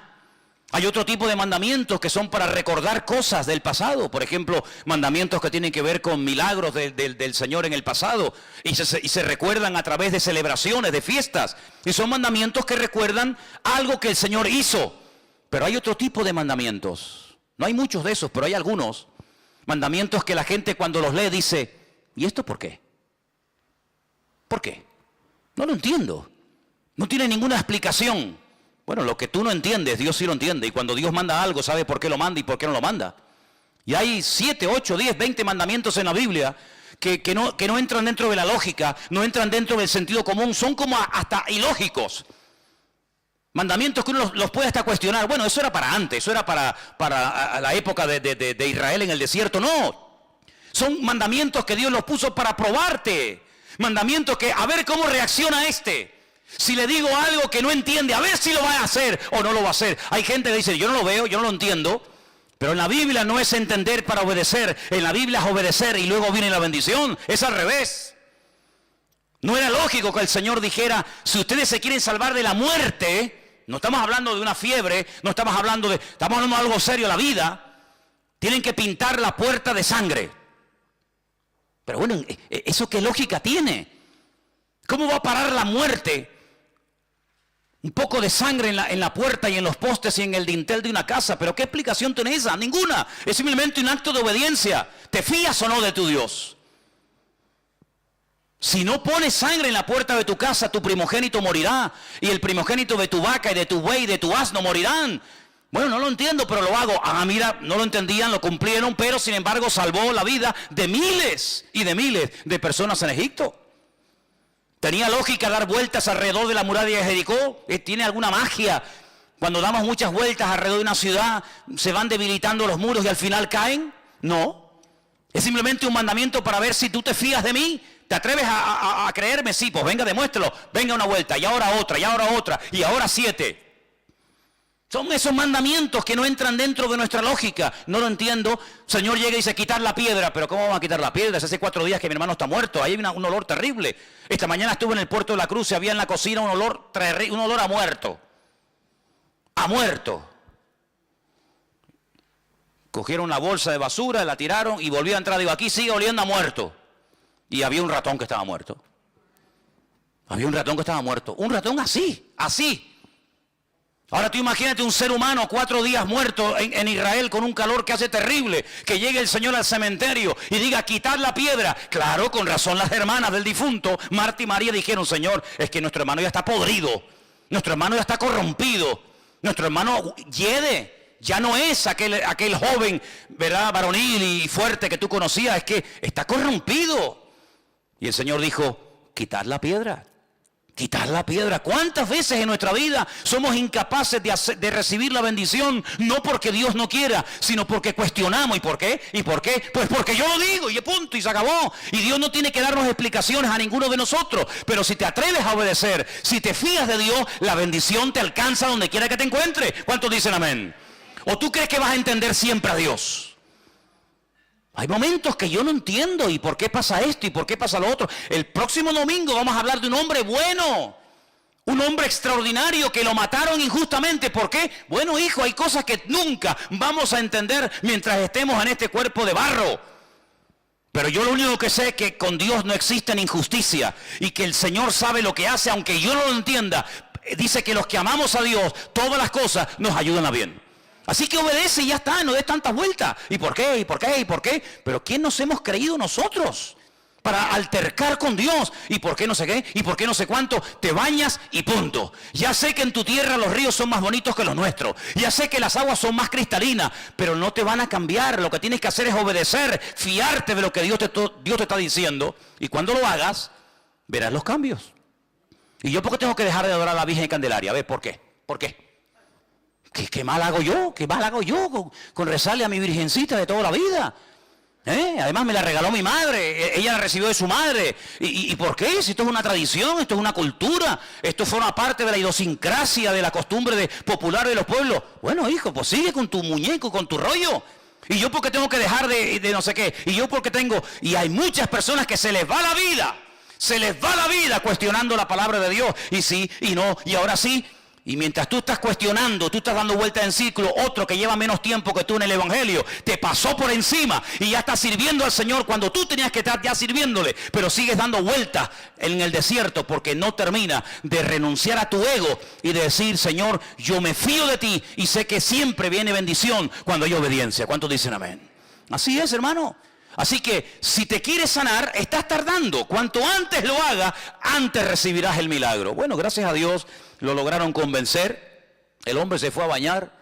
Hay otro tipo de mandamientos que son para recordar cosas del pasado. Por ejemplo, mandamientos que tienen que ver con milagros del Señor en el pasado. Y se recuerdan a través de celebraciones, de fiestas. Y son mandamientos que recuerdan algo que el Señor hizo. Pero hay otro tipo de mandamientos. No hay muchos de esos, pero hay algunos. Mandamientos que la gente cuando los lee dice, ¿y esto por qué? ¿Por qué? No lo entiendo. No tiene ninguna explicación. Bueno, lo que tú no entiendes, Dios sí lo entiende. Y cuando Dios manda algo, sabe por qué lo manda y por qué no lo manda. Y hay 7, 8, 10, 20 mandamientos en la Biblia que no entran dentro de la lógica, no entran dentro del sentido común. Son como hasta ilógicos. Mandamientos que uno los puede hasta cuestionar. Bueno, eso era para antes, eso era para la época de Israel en el desierto. No, son mandamientos que Dios los puso para probarte. Mandamientos que a ver cómo reacciona este. Si le digo algo que no entiende, a ver si lo va a hacer o no lo va a hacer. Hay gente que dice, yo no lo veo, yo no lo entiendo. Pero en la Biblia no es entender para obedecer. En la Biblia es obedecer y luego viene la bendición. Es al revés. No era lógico que el Señor dijera, si ustedes se quieren salvar de la muerte, no estamos hablando de una fiebre, estamos hablando de algo serio, la vida, tienen que pintar la puerta de sangre. Pero bueno, ¿eso qué lógica tiene? ¿Cómo va a parar la muerte? Un poco de sangre en la puerta y en los postes y en el dintel de una casa. ¿Pero qué explicación tiene esa? Ninguna. Es simplemente un acto de obediencia. ¿Te fías o no de tu Dios? Si no pones sangre en la puerta de tu casa, tu primogénito morirá. Y el primogénito de tu vaca y de tu buey y de tu asno morirán. Bueno, no lo entiendo, pero lo hago. Ah, mira, no lo entendían, lo cumplieron, pero sin embargo salvó la vida de miles y de miles de personas en Egipto. ¿Tenía lógica dar vueltas alrededor de la muralla de Jericó? ¿Tiene alguna magia? Cuando damos muchas vueltas alrededor de una ciudad, ¿se van debilitando los muros y al final caen? No. Es simplemente un mandamiento para ver si tú te fías de mí. ¿Te atreves a creerme? Sí, pues venga, demuéstralo. Venga una vuelta, y ahora otra, y ahora otra, y ahora 7. Son esos mandamientos que no entran dentro de nuestra lógica. No lo entiendo. Señor llega y dice, quitar la piedra. ¿Pero cómo vamos a quitar la piedra? Hace 4 días que mi hermano está muerto. Ahí hay un olor terrible. Esta mañana estuve en el Puerto de la Cruz y había en la cocina un olor a muerto. A muerto. Cogieron la bolsa de basura, la tiraron y volvió a entrar. Digo, aquí sigue oliendo a muerto. Y había un ratón que estaba muerto. Había un ratón que estaba muerto. Un ratón así, así. Ahora tú imagínate un ser humano 4 días muerto en Israel con un calor que hace terrible, que llegue el Señor al cementerio y diga, quitar la piedra. Claro, con razón las hermanas del difunto, Marta y María, dijeron, Señor, es que nuestro hermano ya está podrido, nuestro hermano ya está corrompido, nuestro hermano hiede, ya no es aquel joven, ¿verdad?, varonil y fuerte que tú conocías, es que está corrompido. Y el Señor dijo, quitar la piedra. Quitar la piedra. ¿Cuántas veces en nuestra vida somos incapaces de recibir la bendición? No porque Dios no quiera, sino porque cuestionamos. ¿Y por qué? ¿Y por qué? Pues porque yo lo digo y punto y se acabó. Y Dios no tiene que darnos explicaciones a ninguno de nosotros. Pero si te atreves a obedecer, si te fías de Dios, la bendición te alcanza donde quiera que te encuentres. ¿Cuántos dicen amén? ¿O tú crees que vas a entender siempre a Dios? Hay momentos que yo no entiendo, ¿y por qué pasa esto? ¿Y por qué pasa lo otro? El próximo domingo vamos a hablar de un hombre bueno, un hombre extraordinario que lo mataron injustamente. ¿Por qué? Bueno, hijo, hay cosas que nunca vamos a entender mientras estemos en este cuerpo de barro. Pero yo lo único que sé es que con Dios no existe injusticia y que el Señor sabe lo que hace, aunque yo no lo entienda. Dice que los que amamos a Dios, todas las cosas nos ayudan a bien. Así que obedece y ya está, no des tantas vueltas. ¿Y por qué? ¿Y por qué? ¿Y por qué? Pero ¿quién nos hemos creído nosotros para altercar con Dios? ¿Y por qué no sé qué? ¿Y por qué no sé cuánto? Te bañas y punto. Ya sé que en tu tierra los ríos son más bonitos que los nuestros. Ya sé que las aguas son más cristalinas, pero no te van a cambiar. Lo que tienes que hacer es obedecer, fiarte de lo que Dios te está diciendo. Y cuando lo hagas, verás los cambios. ¿Y yo por qué tengo que dejar de adorar a la Virgen Candelaria? A ver, ¿por qué? ¿Por qué? ¿Qué mal hago yo? ¿Qué mal hago yo con rezarle a mi virgencita de toda la vida? Además me la regaló mi madre, ella la recibió de su madre. ¿Y por qué? Si esto es una tradición, esto es una cultura, esto forma parte de la idiosincrasia, de la costumbre popular de los pueblos. Bueno, hijo, pues sigue con tu muñeco, con tu rollo. Y yo porque tengo que dejar de no sé qué. Y yo porque tengo... Y hay muchas personas que se les va la vida. Se les va la vida cuestionando la palabra de Dios. Y sí, y no, y ahora sí. Y mientras tú estás cuestionando, tú estás dando vueltas en ciclo, otro que lleva menos tiempo que tú en el Evangelio, te pasó por encima y ya está sirviendo al Señor cuando tú tenías que estar ya sirviéndole, pero sigues dando vueltas en el desierto porque no termina de renunciar a tu ego y de decir, Señor, yo me fío de ti y sé que siempre viene bendición cuando hay obediencia. ¿Cuántos dicen amén? Así es, hermano. Así que si te quieres sanar, estás tardando. Cuanto antes lo hagas, antes recibirás el milagro. Bueno, gracias a Dios lo lograron convencer. El hombre se fue a bañar,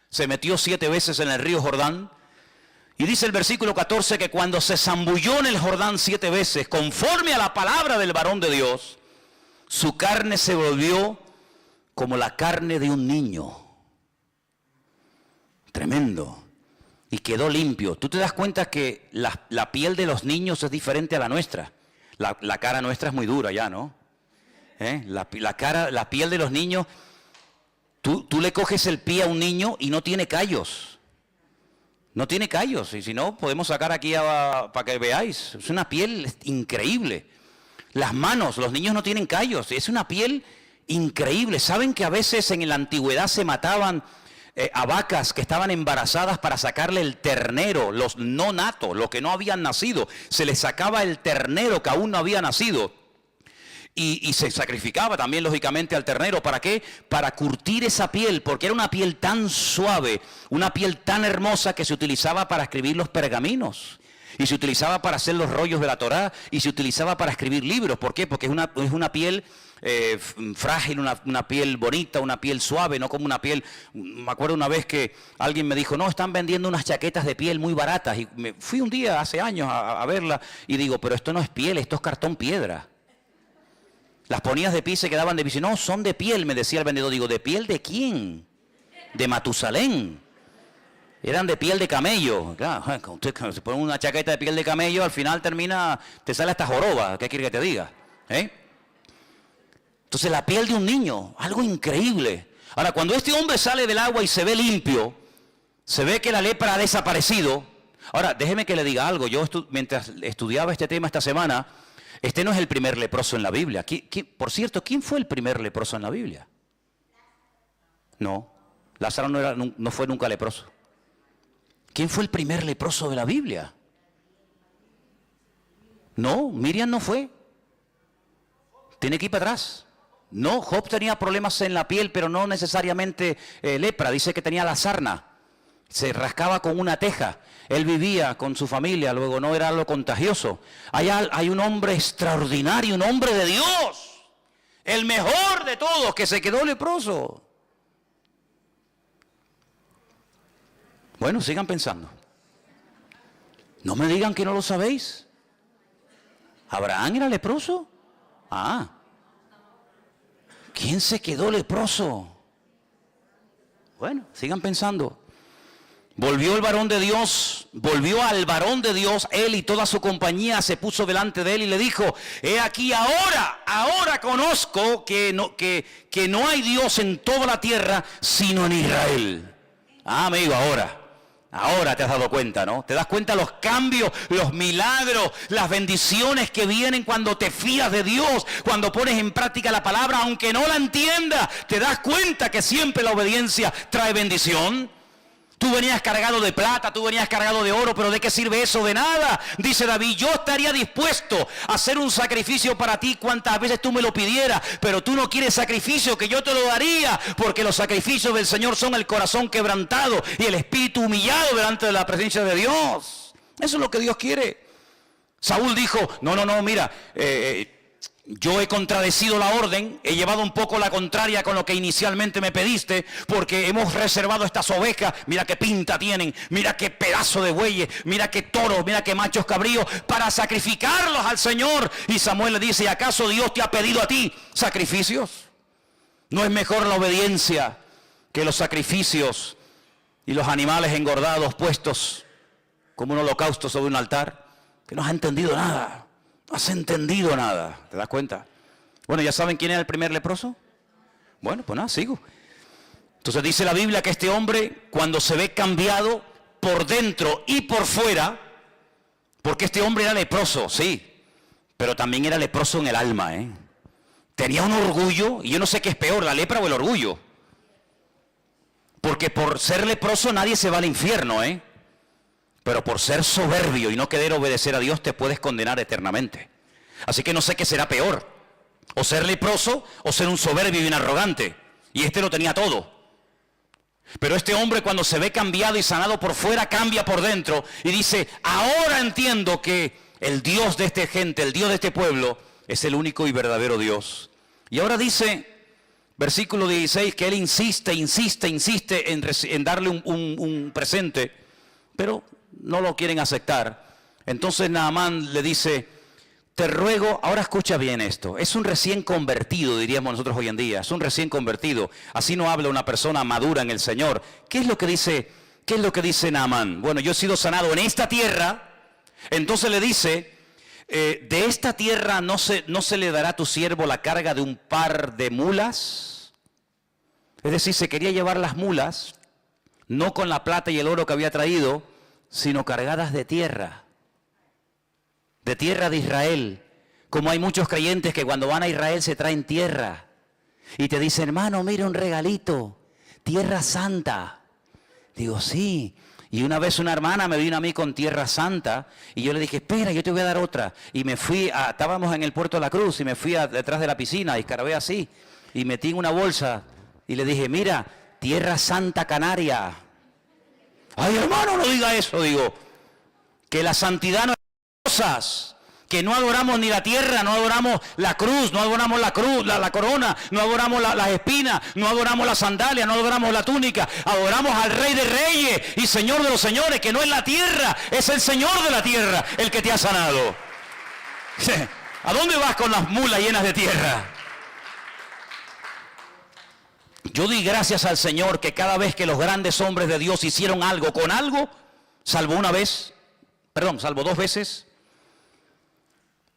se metió 7 veces en el río Jordán. Y dice el versículo 14 que cuando se zambulló en el Jordán 7 veces, conforme a la palabra del varón de Dios, su carne se volvió como la carne de un niño. Tremendo. Y quedó limpio. Tú te das cuenta que la piel de los niños es diferente a la nuestra. La cara nuestra es muy dura ya, ¿no? La piel de los niños, tú le coges el pie a un niño y no tiene callos. No tiene callos. Y si no, podemos sacar aquí para que veáis. Es una piel increíble. Las manos, los niños no tienen callos. Es una piel increíble. ¿Saben que a veces en la antigüedad se mataban a vacas que estaban embarazadas para sacarle el ternero, los no natos, los que no habían nacido? Se les sacaba el ternero que aún no había nacido y se sacrificaba también lógicamente al ternero. ¿Para qué? Para curtir esa piel, porque era una piel tan suave, una piel tan hermosa que se utilizaba para escribir los pergaminos y se utilizaba para hacer los rollos de la Torá y se utilizaba para escribir libros. ¿Por qué? Porque es una piel frágil, una piel bonita, una piel suave, no como una piel... Me acuerdo una vez que alguien me dijo, no, están vendiendo unas chaquetas de piel muy baratas. Y me fui un día, hace años, a verla y digo, pero esto no es piel, esto es cartón piedra. Las ponías de pie y se quedaban de pie. No, son de piel, me decía el vendedor. Digo, ¿de piel de quién? De Matusalén. Eran de piel de camello. Claro, usted se pone una chaqueta de piel de camello, al final te sale hasta joroba. ¿Qué quiere que te diga? Entonces la piel de un niño, algo increíble. Ahora, cuando este hombre sale del agua y se ve limpio, se ve que la lepra ha desaparecido. Ahora, déjeme que le diga algo. Yo mientras estudiaba este tema esta semana, este no es el primer leproso en la Biblia. Por cierto, ¿quién fue el primer leproso en la Biblia? No, Lázaro no fue nunca leproso. ¿Quién fue el primer leproso de la Biblia? No, Miriam no fue. Tiene que ir para atrás. No, Job tenía problemas en la piel, pero no necesariamente lepra. Dice que tenía la sarna. Se rascaba con una teja. Él vivía con su familia, luego no era algo contagioso. Hay un hombre extraordinario, un hombre de Dios. El mejor de todos, que se quedó leproso. Bueno, sigan pensando. No me digan que no lo sabéis. ¿Abraham era leproso? ¿Quién se quedó leproso? Bueno, sigan pensando. Volvió al varón de Dios, él y toda su compañía se puso delante de él y le dijo, he aquí ahora conozco que no hay Dios en toda la tierra sino en Israel. Amigo, ahora te has dado cuenta, ¿no? Te das cuenta los cambios, los milagros, las bendiciones que vienen cuando te fías de Dios, cuando pones en práctica la palabra, aunque no la entiendas, te das cuenta que siempre la obediencia trae bendición. Tú venías cargado de plata, tú venías cargado de oro, pero ¿de qué sirve eso? De nada. Dice David, yo estaría dispuesto a hacer un sacrificio para ti cuantas veces tú me lo pidieras, pero tú no quieres sacrificio, que yo te lo daría, porque los sacrificios del Señor son el corazón quebrantado y el espíritu humillado delante de la presencia de Dios. Eso es lo que Dios quiere. Saúl dijo, no, mira, yo he contradecido la orden, he llevado un poco la contraria con lo que inicialmente me pediste, porque hemos reservado estas ovejas, mira qué pinta tienen, mira qué pedazo de bueyes, mira qué toros, mira qué machos cabríos, para sacrificarlos al Señor. Y Samuel le dice, ¿acaso Dios te ha pedido a ti sacrificios? ¿No es mejor la obediencia que los sacrificios y los animales engordados puestos como un holocausto sobre un altar, que no has entendido nada, no has entendido nada, ¿te das cuenta? Bueno, ¿ya saben quién era el primer leproso? Bueno, pues nada, sigo. Entonces dice la Biblia que este hombre, cuando se ve cambiado por dentro y por fuera, porque este hombre era leproso, sí, pero también era leproso en el alma, ¿eh? Tenía un orgullo, y yo no sé qué es peor, la lepra o el orgullo. Porque por ser leproso nadie se va al infierno, ¿eh? Pero por ser soberbio y no querer obedecer a Dios te puedes condenar eternamente. Así que no sé qué será peor, o ser leproso o ser un soberbio y un arrogante. Y este lo tenía todo. Pero este hombre, cuando se ve cambiado y sanado por fuera, cambia por dentro y dice: ahora entiendo que el Dios de esta gente, el Dios de este pueblo, es el único y verdadero Dios. Y ahora dice, versículo 16, que él insiste en darle un presente, pero no lo quieren aceptar. Entonces Naamán le dice: te ruego, ahora escucha bien esto, es un recién convertido, diríamos nosotros hoy en día, es un recién convertido, así no habla una persona madura en el Señor. ¿Qué es lo que dice Naamán? Bueno, yo he sido sanado en esta tierra. Entonces le dice: de esta tierra no se le dará a tu siervo la carga de un par de mulas. Es decir, se quería llevar las mulas, no con la plata y el oro que había traído, sino cargadas de tierra de Israel. Como hay muchos creyentes que cuando van a Israel se traen tierra y te dicen: hermano, mira un regalito, tierra santa. Digo: sí. Y una vez una hermana me vino a mí con tierra santa y yo le dije: espera, yo te voy a dar otra. Y me fui, estábamos en el Puerto de la Cruz y me fui detrás de la piscina y escarabé así y metí en una bolsa y le dije: mira, tierra santa canaria. Ay, hermano, no diga eso. Digo, que la santidad no es cosas, que no adoramos ni la tierra, no adoramos la cruz, no adoramos la cruz, la corona, no adoramos las espinas, no adoramos la sandalia, no adoramos la túnica, adoramos al Rey de Reyes y Señor de los Señores, que no es la tierra, es el Señor de la tierra el que te ha sanado. ¿A dónde vas con las mulas llenas de tierra? Yo di gracias al Señor que cada vez que los grandes hombres de Dios hicieron algo con algo, salvo dos veces,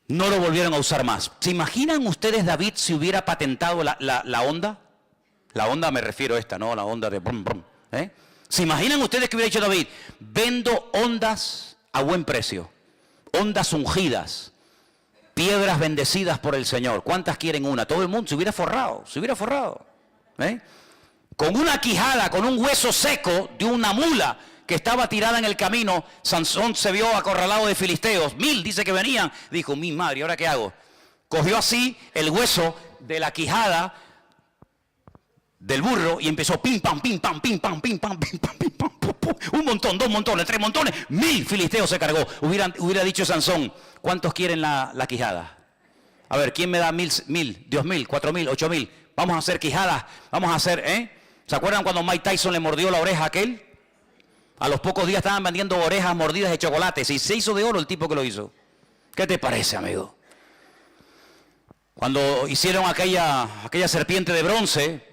no lo volvieron a usar más. ¿Se imaginan ustedes David si hubiera patentado la onda? La onda me refiero a esta, no la onda de brum, brum, ¿eh? ¿Se imaginan ustedes que hubiera dicho David: vendo ondas a buen precio, ondas ungidas, piedras bendecidas por el Señor? ¿Cuántas quieren una? Todo el mundo se hubiera forrado, ¿eh? Con una quijada, con un hueso seco de una mula que estaba tirada en el camino, Sansón se vio acorralado de filisteos. 1000 dice que venían. Dijo: mi madre, ¿ahora qué hago? Cogió así el hueso de la quijada del burro y empezó pim pam, pim pam, pim pam, pim pam, pim pam, pim pam, pum, pum. Un montón, 2 montones, 3 montones, 1000 filisteos se cargó. Hubiera dicho Sansón: ¿cuántos quieren la quijada? A ver, ¿quién me da 1000, 2000, 4000, 8000? Vamos a hacer quijadas, vamos a hacer, ¿Se acuerdan cuando Mike Tyson le mordió la oreja a aquel? A los pocos días estaban vendiendo orejas mordidas de chocolates y se hizo de oro el tipo que lo hizo. ¿Qué te parece, amigo? Cuando hicieron aquella serpiente de bronce,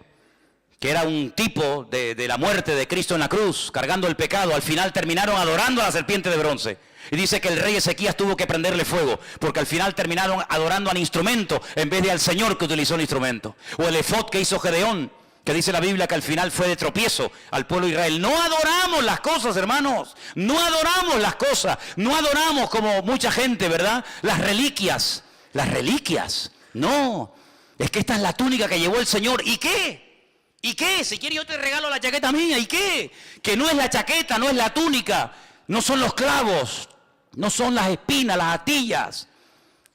que era un tipo de la muerte de Cristo en la cruz, cargando el pecado, al final terminaron adorando a la serpiente de bronce. Y dice que el rey Ezequías tuvo que prenderle fuego, porque al final terminaron adorando al instrumento en vez de al Señor que utilizó el instrumento. O el efod que hizo Gedeón, que dice la Biblia que al final fue de tropiezo al pueblo de Israel. No adoramos las cosas, hermanos. No adoramos las cosas. No adoramos como mucha gente, ¿verdad? Las reliquias. Las reliquias. No. Es que esta es la túnica que llevó el Señor. ¿Y qué? ¿Y qué? Si quieres yo te regalo la chaqueta mía. ¿Y qué? Que no es la chaqueta, no es la túnica. No son los clavos. No son las espinas, las astillas.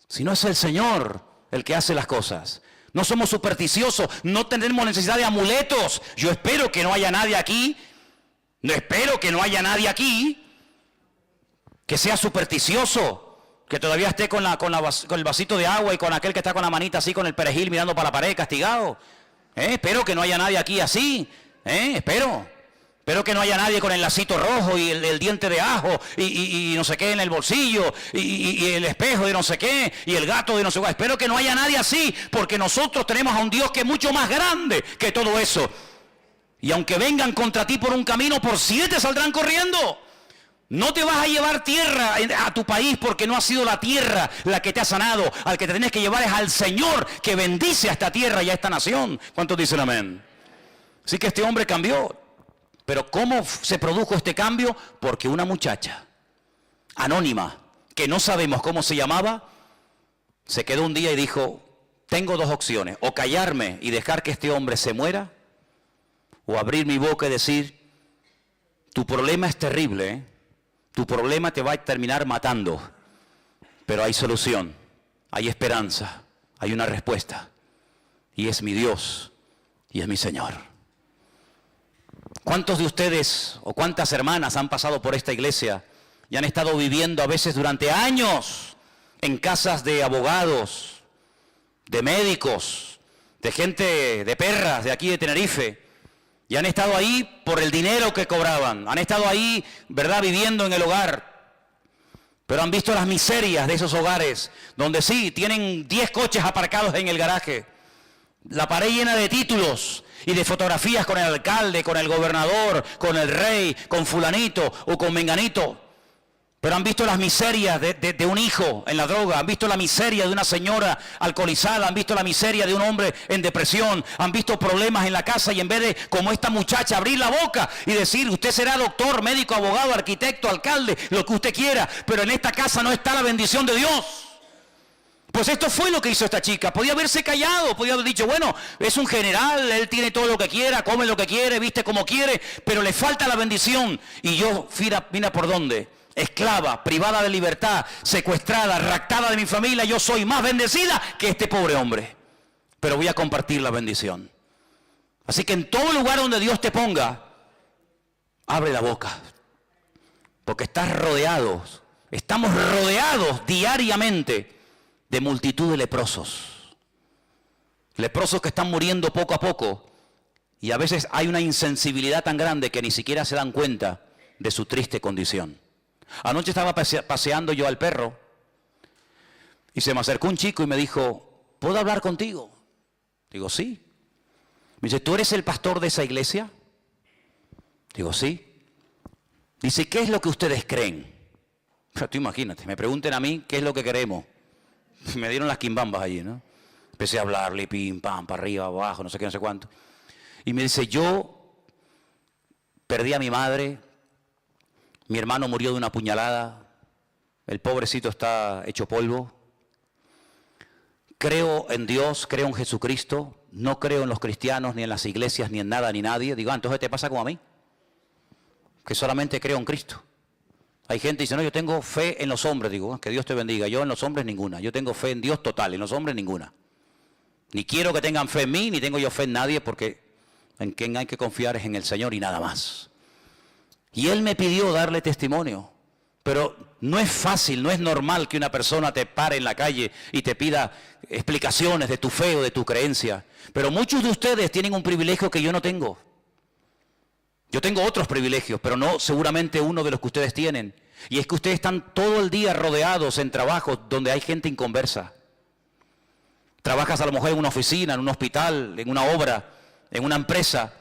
Sino es el Señor el que hace las cosas. No somos supersticiosos, no tenemos necesidad de amuletos. Yo espero que no haya nadie aquí, que sea supersticioso, que todavía esté con el vasito de agua y con aquel que está con la manita así, con el perejil mirando para la pared, castigado. Espero que no haya nadie aquí así, espero que no haya nadie con el lacito rojo y el diente de ajo y no sé qué en el bolsillo y el espejo de no sé qué y el gato de no sé qué. Espero que no haya nadie así, porque nosotros tenemos a un Dios que es mucho más grande que todo eso. Y aunque vengan contra ti por un camino, por 7 saldrán corriendo. No te vas a llevar tierra a tu país porque no ha sido la tierra la que te ha sanado. Al que te tienes que llevar es al Señor que bendice a esta tierra y a esta nación. ¿Cuántos dicen amén? Así que este hombre cambió. Pero ¿cómo se produjo este cambio? Porque una muchacha anónima, que no sabemos cómo se llamaba, se quedó un día y dijo, tengo 2 opciones, o callarme y dejar que este hombre se muera, o abrir mi boca y decir, tu problema es terrible, ¿eh? Tu problema te va a terminar matando, pero hay solución, hay esperanza, hay una respuesta, y es mi Dios, y es mi Señor. ¿Cuántos de ustedes o cuántas hermanas han pasado por esta iglesia y han estado viviendo a veces durante años en casas de abogados, de médicos, de gente, de perras de aquí de Tenerife, y han estado ahí por el dinero que cobraban, han estado ahí, ¿verdad?, viviendo en el hogar, pero han visto las miserias de esos hogares, donde sí, tienen 10 coches aparcados en el garaje, la pared llena de títulos y de fotografías con el alcalde, con el gobernador, con el rey, con fulanito o con menganito. Pero han visto las miserias de un hijo en la droga, han visto la miseria de una señora alcoholizada, han visto la miseria de un hombre en depresión, han visto problemas en la casa y en vez de, como esta muchacha, abrir la boca y decir, usted será doctor, médico, abogado, arquitecto, alcalde, lo que usted quiera, pero en esta casa no está la bendición de Dios. Pues esto fue lo que hizo esta chica. Podía haberse callado, podía haber dicho, bueno, es un general, él tiene todo lo que quiera, come lo que quiere, viste como quiere, pero le falta la bendición. Y yo, mira por dónde, esclava, privada de libertad, secuestrada, raptada de mi familia, yo soy más bendecida que este pobre hombre. Pero voy a compartir la bendición. Así que en todo lugar donde Dios te ponga, abre la boca. Porque estamos rodeados diariamente de multitud de leprosos. Leprosos que están muriendo poco a poco. Y a veces hay una insensibilidad tan grande que ni siquiera se dan cuenta de su triste condición. Anoche estaba paseando yo al perro y se me acercó un chico y me dijo, ¿puedo hablar contigo? Digo, sí. Me dice, ¿tú eres el pastor de esa iglesia? Digo, sí. Dice, ¿qué es lo que ustedes creen? Pero tú imagínate, me pregunten a mí qué es lo que queremos. Me dieron las quimbambas allí, ¿no? Empecé a hablarle, pim, pam, para arriba, abajo, no sé qué, no sé cuánto. Y me dice, yo perdí a mi madre, mi hermano murió de una puñalada, el pobrecito está hecho polvo. Creo en Dios, creo en Jesucristo, no creo en los cristianos, ni en las iglesias, ni en nada, ni nadie. Digo, entonces te pasa como a mí, que solamente creo en Cristo. Hay gente que dice, no, yo tengo fe en los hombres. Digo, que Dios te bendiga. Yo en los hombres ninguna. Yo tengo fe en Dios total, en los hombres ninguna. Ni quiero que tengan fe en mí, ni tengo yo fe en nadie, porque en quien hay que confiar es en el Señor y nada más. Y él me pidió darle testimonio. Pero no es fácil, no es normal que una persona te pare en la calle y te pida explicaciones de tu fe o de tu creencia. Pero muchos de ustedes tienen un privilegio que yo no tengo. Yo tengo otros privilegios, pero no seguramente uno de los que ustedes tienen. Y es que ustedes están todo el día rodeados en trabajos donde hay gente inconversa. Trabajas a lo mejor en una oficina, en un hospital, en una obra, en una empresa,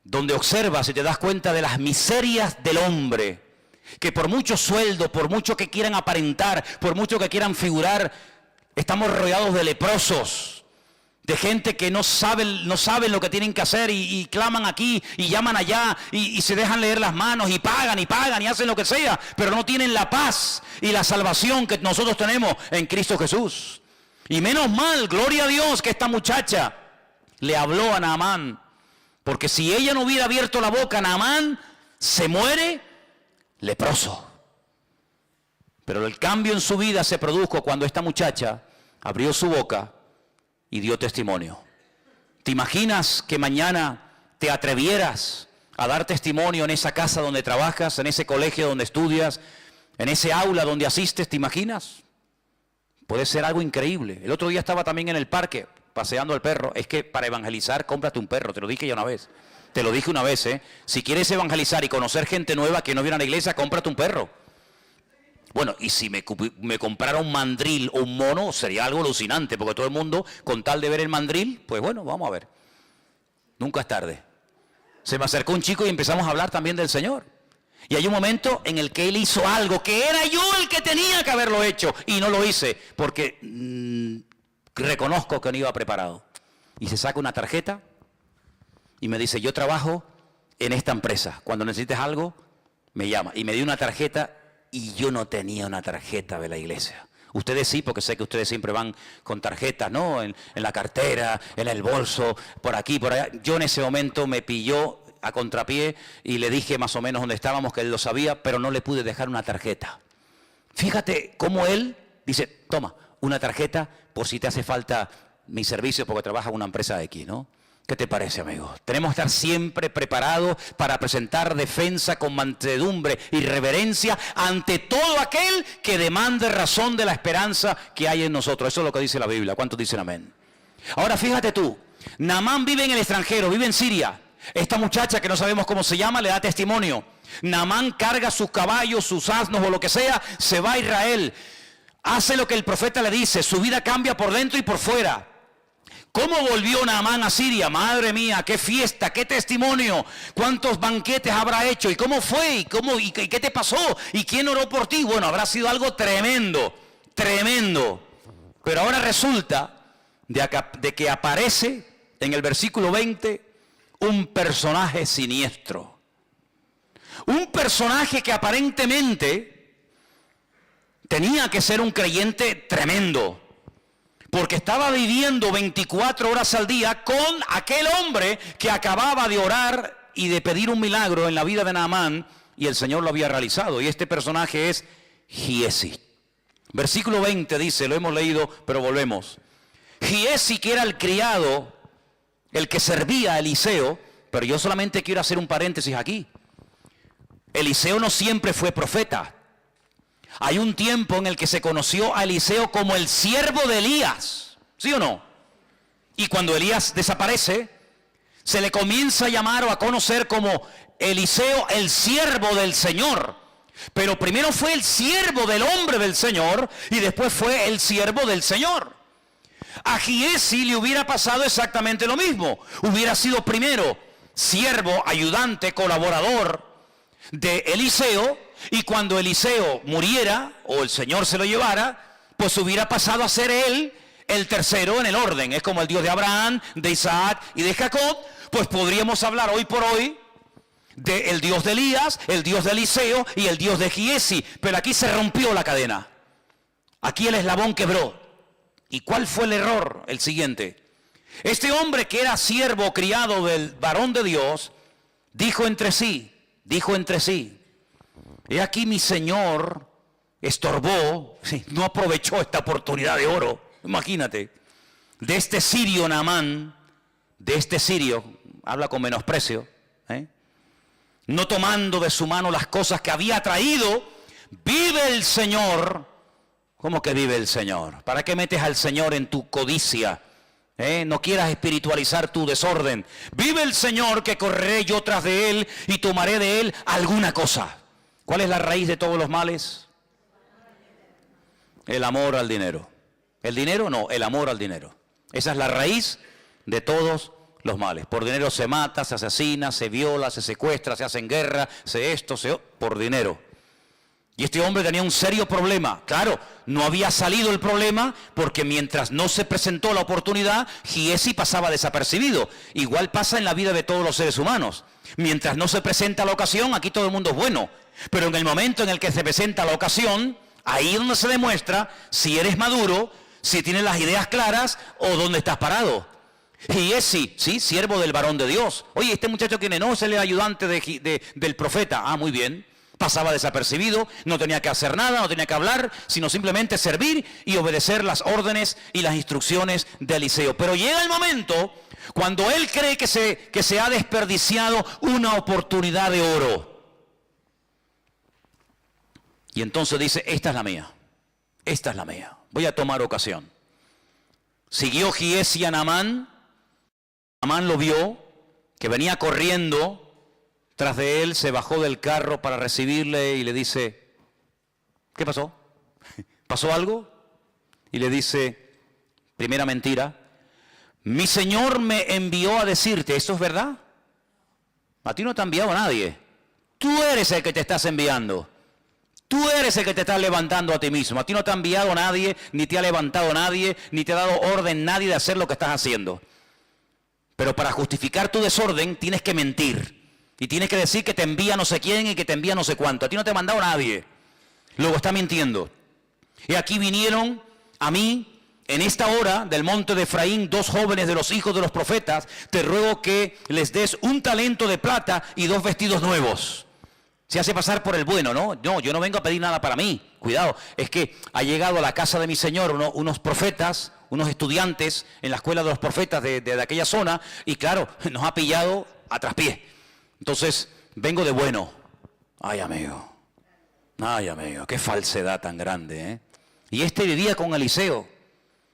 donde observas y te das cuenta de las miserias del hombre, que por mucho sueldo, por mucho que quieran aparentar, por mucho que quieran figurar, estamos rodeados de leprosos. De gente que no saben lo que tienen que hacer y claman aquí y llaman allá y se dejan leer las manos y pagan y hacen lo que sea, pero no tienen la paz y la salvación que nosotros tenemos en Cristo Jesús. Y menos mal, gloria a Dios, que esta muchacha le habló a Naamán, porque si ella no hubiera abierto la boca, Naamán se muere leproso. Pero el cambio en su vida se produjo cuando esta muchacha abrió su boca y dio testimonio. ¿Te imaginas que mañana te atrevieras a dar testimonio en esa casa donde trabajas, en ese colegio donde estudias, en ese aula donde asistes? ¿Te imaginas? Puede ser algo increíble. El otro día estaba también en el parque paseando al perro. Es que para evangelizar, cómprate un perro. Te lo dije ya una vez. Te lo dije una vez, ¿eh? Si quieres evangelizar y conocer gente nueva que no viene a la iglesia, cómprate un perro. Bueno, y si me comprara un mandril o un mono, sería algo alucinante, porque todo el mundo, con tal de ver el mandril, pues bueno, vamos a ver. Nunca es tarde. Se me acercó un chico y empezamos a hablar también del Señor. Y hay un momento en el que él hizo algo que era yo el que tenía que haberlo hecho y no lo hice porque reconozco que no iba preparado. Y se saca una tarjeta y me dice, yo trabajo en esta empresa. Cuando necesites algo, me llama. Y me dio una tarjeta y yo no tenía una tarjeta de la iglesia. Ustedes sí, porque sé que ustedes siempre van con tarjetas, ¿no? En la cartera, en el bolso, por aquí, por allá. Yo en ese momento me pilló a contrapié y le dije más o menos dónde estábamos, que él lo sabía, pero no le pude dejar una tarjeta. Fíjate cómo él dice, toma, una tarjeta por si te hace falta mi servicio porque trabaja en una empresa X, ¿no? ¿Qué te parece, amigo? Tenemos que estar siempre preparados para presentar defensa con mansedumbre y reverencia ante todo aquel que demande razón de la esperanza que hay en nosotros. Eso es lo que dice la Biblia. ¿Cuántos dicen amén? Ahora fíjate tú, Naamán vive en el extranjero, vive en Siria. Esta muchacha que no sabemos cómo se llama le da testimonio. Naamán carga sus caballos, sus asnos o lo que sea, se va a Israel. Hace lo que el profeta le dice, su vida cambia por dentro y por fuera. ¿Cómo volvió Naamán a Siria? Madre mía, qué fiesta, qué testimonio, cuántos banquetes habrá hecho, y cómo fue, y qué te pasó, y quién oró por ti. Bueno, habrá sido algo tremendo, tremendo. Pero ahora resulta de que aparece en el versículo 20 un personaje siniestro. Un personaje que aparentemente tenía que ser un creyente tremendo, porque estaba viviendo 24 horas al día con aquel hombre que acababa de orar y de pedir un milagro en la vida de Naamán, y el Señor lo había realizado. Y este personaje es Giesi. Versículo 20 dice, lo hemos leído, pero volvemos. Giesi, que era el criado, el que servía a Eliseo, pero yo solamente quiero hacer un paréntesis aquí. Eliseo no siempre fue profeta. Hay un tiempo en el que se conoció a Eliseo como el siervo de Elías, ¿sí o no? Y cuando Elías desaparece, se le comienza a llamar o a conocer como Eliseo, el siervo del Señor. Pero primero fue el siervo del hombre del Señor y después fue el siervo del Señor. A Giesi le hubiera pasado exactamente lo mismo. Hubiera sido primero siervo, ayudante, colaborador de Eliseo, y cuando Eliseo muriera o el Señor se lo llevara, pues hubiera pasado a ser él el tercero en el orden. Es como el Dios de Abraham, de Isaac y de Jacob. Pues podríamos hablar hoy por hoy del Dios de Elías, el Dios de Eliseo y el Dios de Giesi. Pero aquí se rompió la cadena. Aquí el eslabón quebró. ¿Y cuál fue el error? El siguiente. Este hombre que era siervo criado del varón de Dios, dijo entre sí, he aquí mi Señor estorbó, no aprovechó esta oportunidad de oro, imagínate, de este sirio Naamán, de este sirio, habla con menosprecio, no tomando de su mano las cosas que había traído. Vive el Señor. ¿Cómo que vive el Señor? ¿Para qué metes al Señor en tu codicia? No quieras espiritualizar tu desorden. Vive el Señor, que correré yo tras de Él y tomaré de Él alguna cosa. ¿Cuál es la raíz de todos los males? El amor al dinero. ¿El dinero? No, el amor al dinero. Esa es la raíz de todos los males. Por dinero se mata, se asesina, se viola, se secuestra, se hace en guerra, por dinero. Y este hombre tenía un serio problema. Claro, no había salido el problema porque mientras no se presentó la oportunidad, Giesi pasaba desapercibido. Igual pasa en la vida de todos los seres humanos. Mientras no se presenta la ocasión, aquí todo el mundo es bueno. Pero en el momento en el que se presenta la ocasión, ahí es donde se demuestra si eres maduro, si tienes las ideas claras o dónde estás parado. Giesi, sí, siervo del varón de Dios. Oye, este muchacho ¿quién es? No, es el ayudante del profeta. Ah, muy bien. Pasaba desapercibido, no tenía que hacer nada, no tenía que hablar, sino simplemente servir y obedecer las órdenes y las instrucciones de Eliseo. Pero llega el momento cuando él cree que se ha desperdiciado una oportunidad de oro. Y entonces dice, esta es la mía, voy a tomar ocasión. Siguió Giesi a Naamán. Naamán lo vio, que venía corriendo tras de él, se bajó del carro para recibirle y le dice, ¿qué pasó? ¿Pasó algo? Y le dice, primera mentira, mi Señor me envió a decirte, ¿esto es verdad? A ti no te ha enviado nadie. Tú eres el que te estás enviando. Tú eres el que te estás levantando a ti mismo. A ti no te ha enviado nadie, ni te ha levantado nadie, ni te ha dado orden nadie de hacer lo que estás haciendo. Pero para justificar tu desorden tienes que mentir. Y tienes que decir que te envía no sé quién y que te envía no sé cuánto. A ti no te ha mandado nadie. Luego está mintiendo. Y aquí vinieron a mí, en esta hora del monte de Efraín, 2 jóvenes de los hijos de los profetas. Te ruego que les des 1 talento de plata y 2 vestidos nuevos. Se hace pasar por el bueno, ¿no? No, yo no vengo a pedir nada para mí. Cuidado, es que ha llegado a la casa de mi Señor unos profetas, unos estudiantes en la escuela de los profetas de aquella zona, y claro, nos ha pillado a traspié. Entonces, vengo de bueno. Ay, amigo, qué falsedad tan grande, ¿eh? Y este vivía con Eliseo,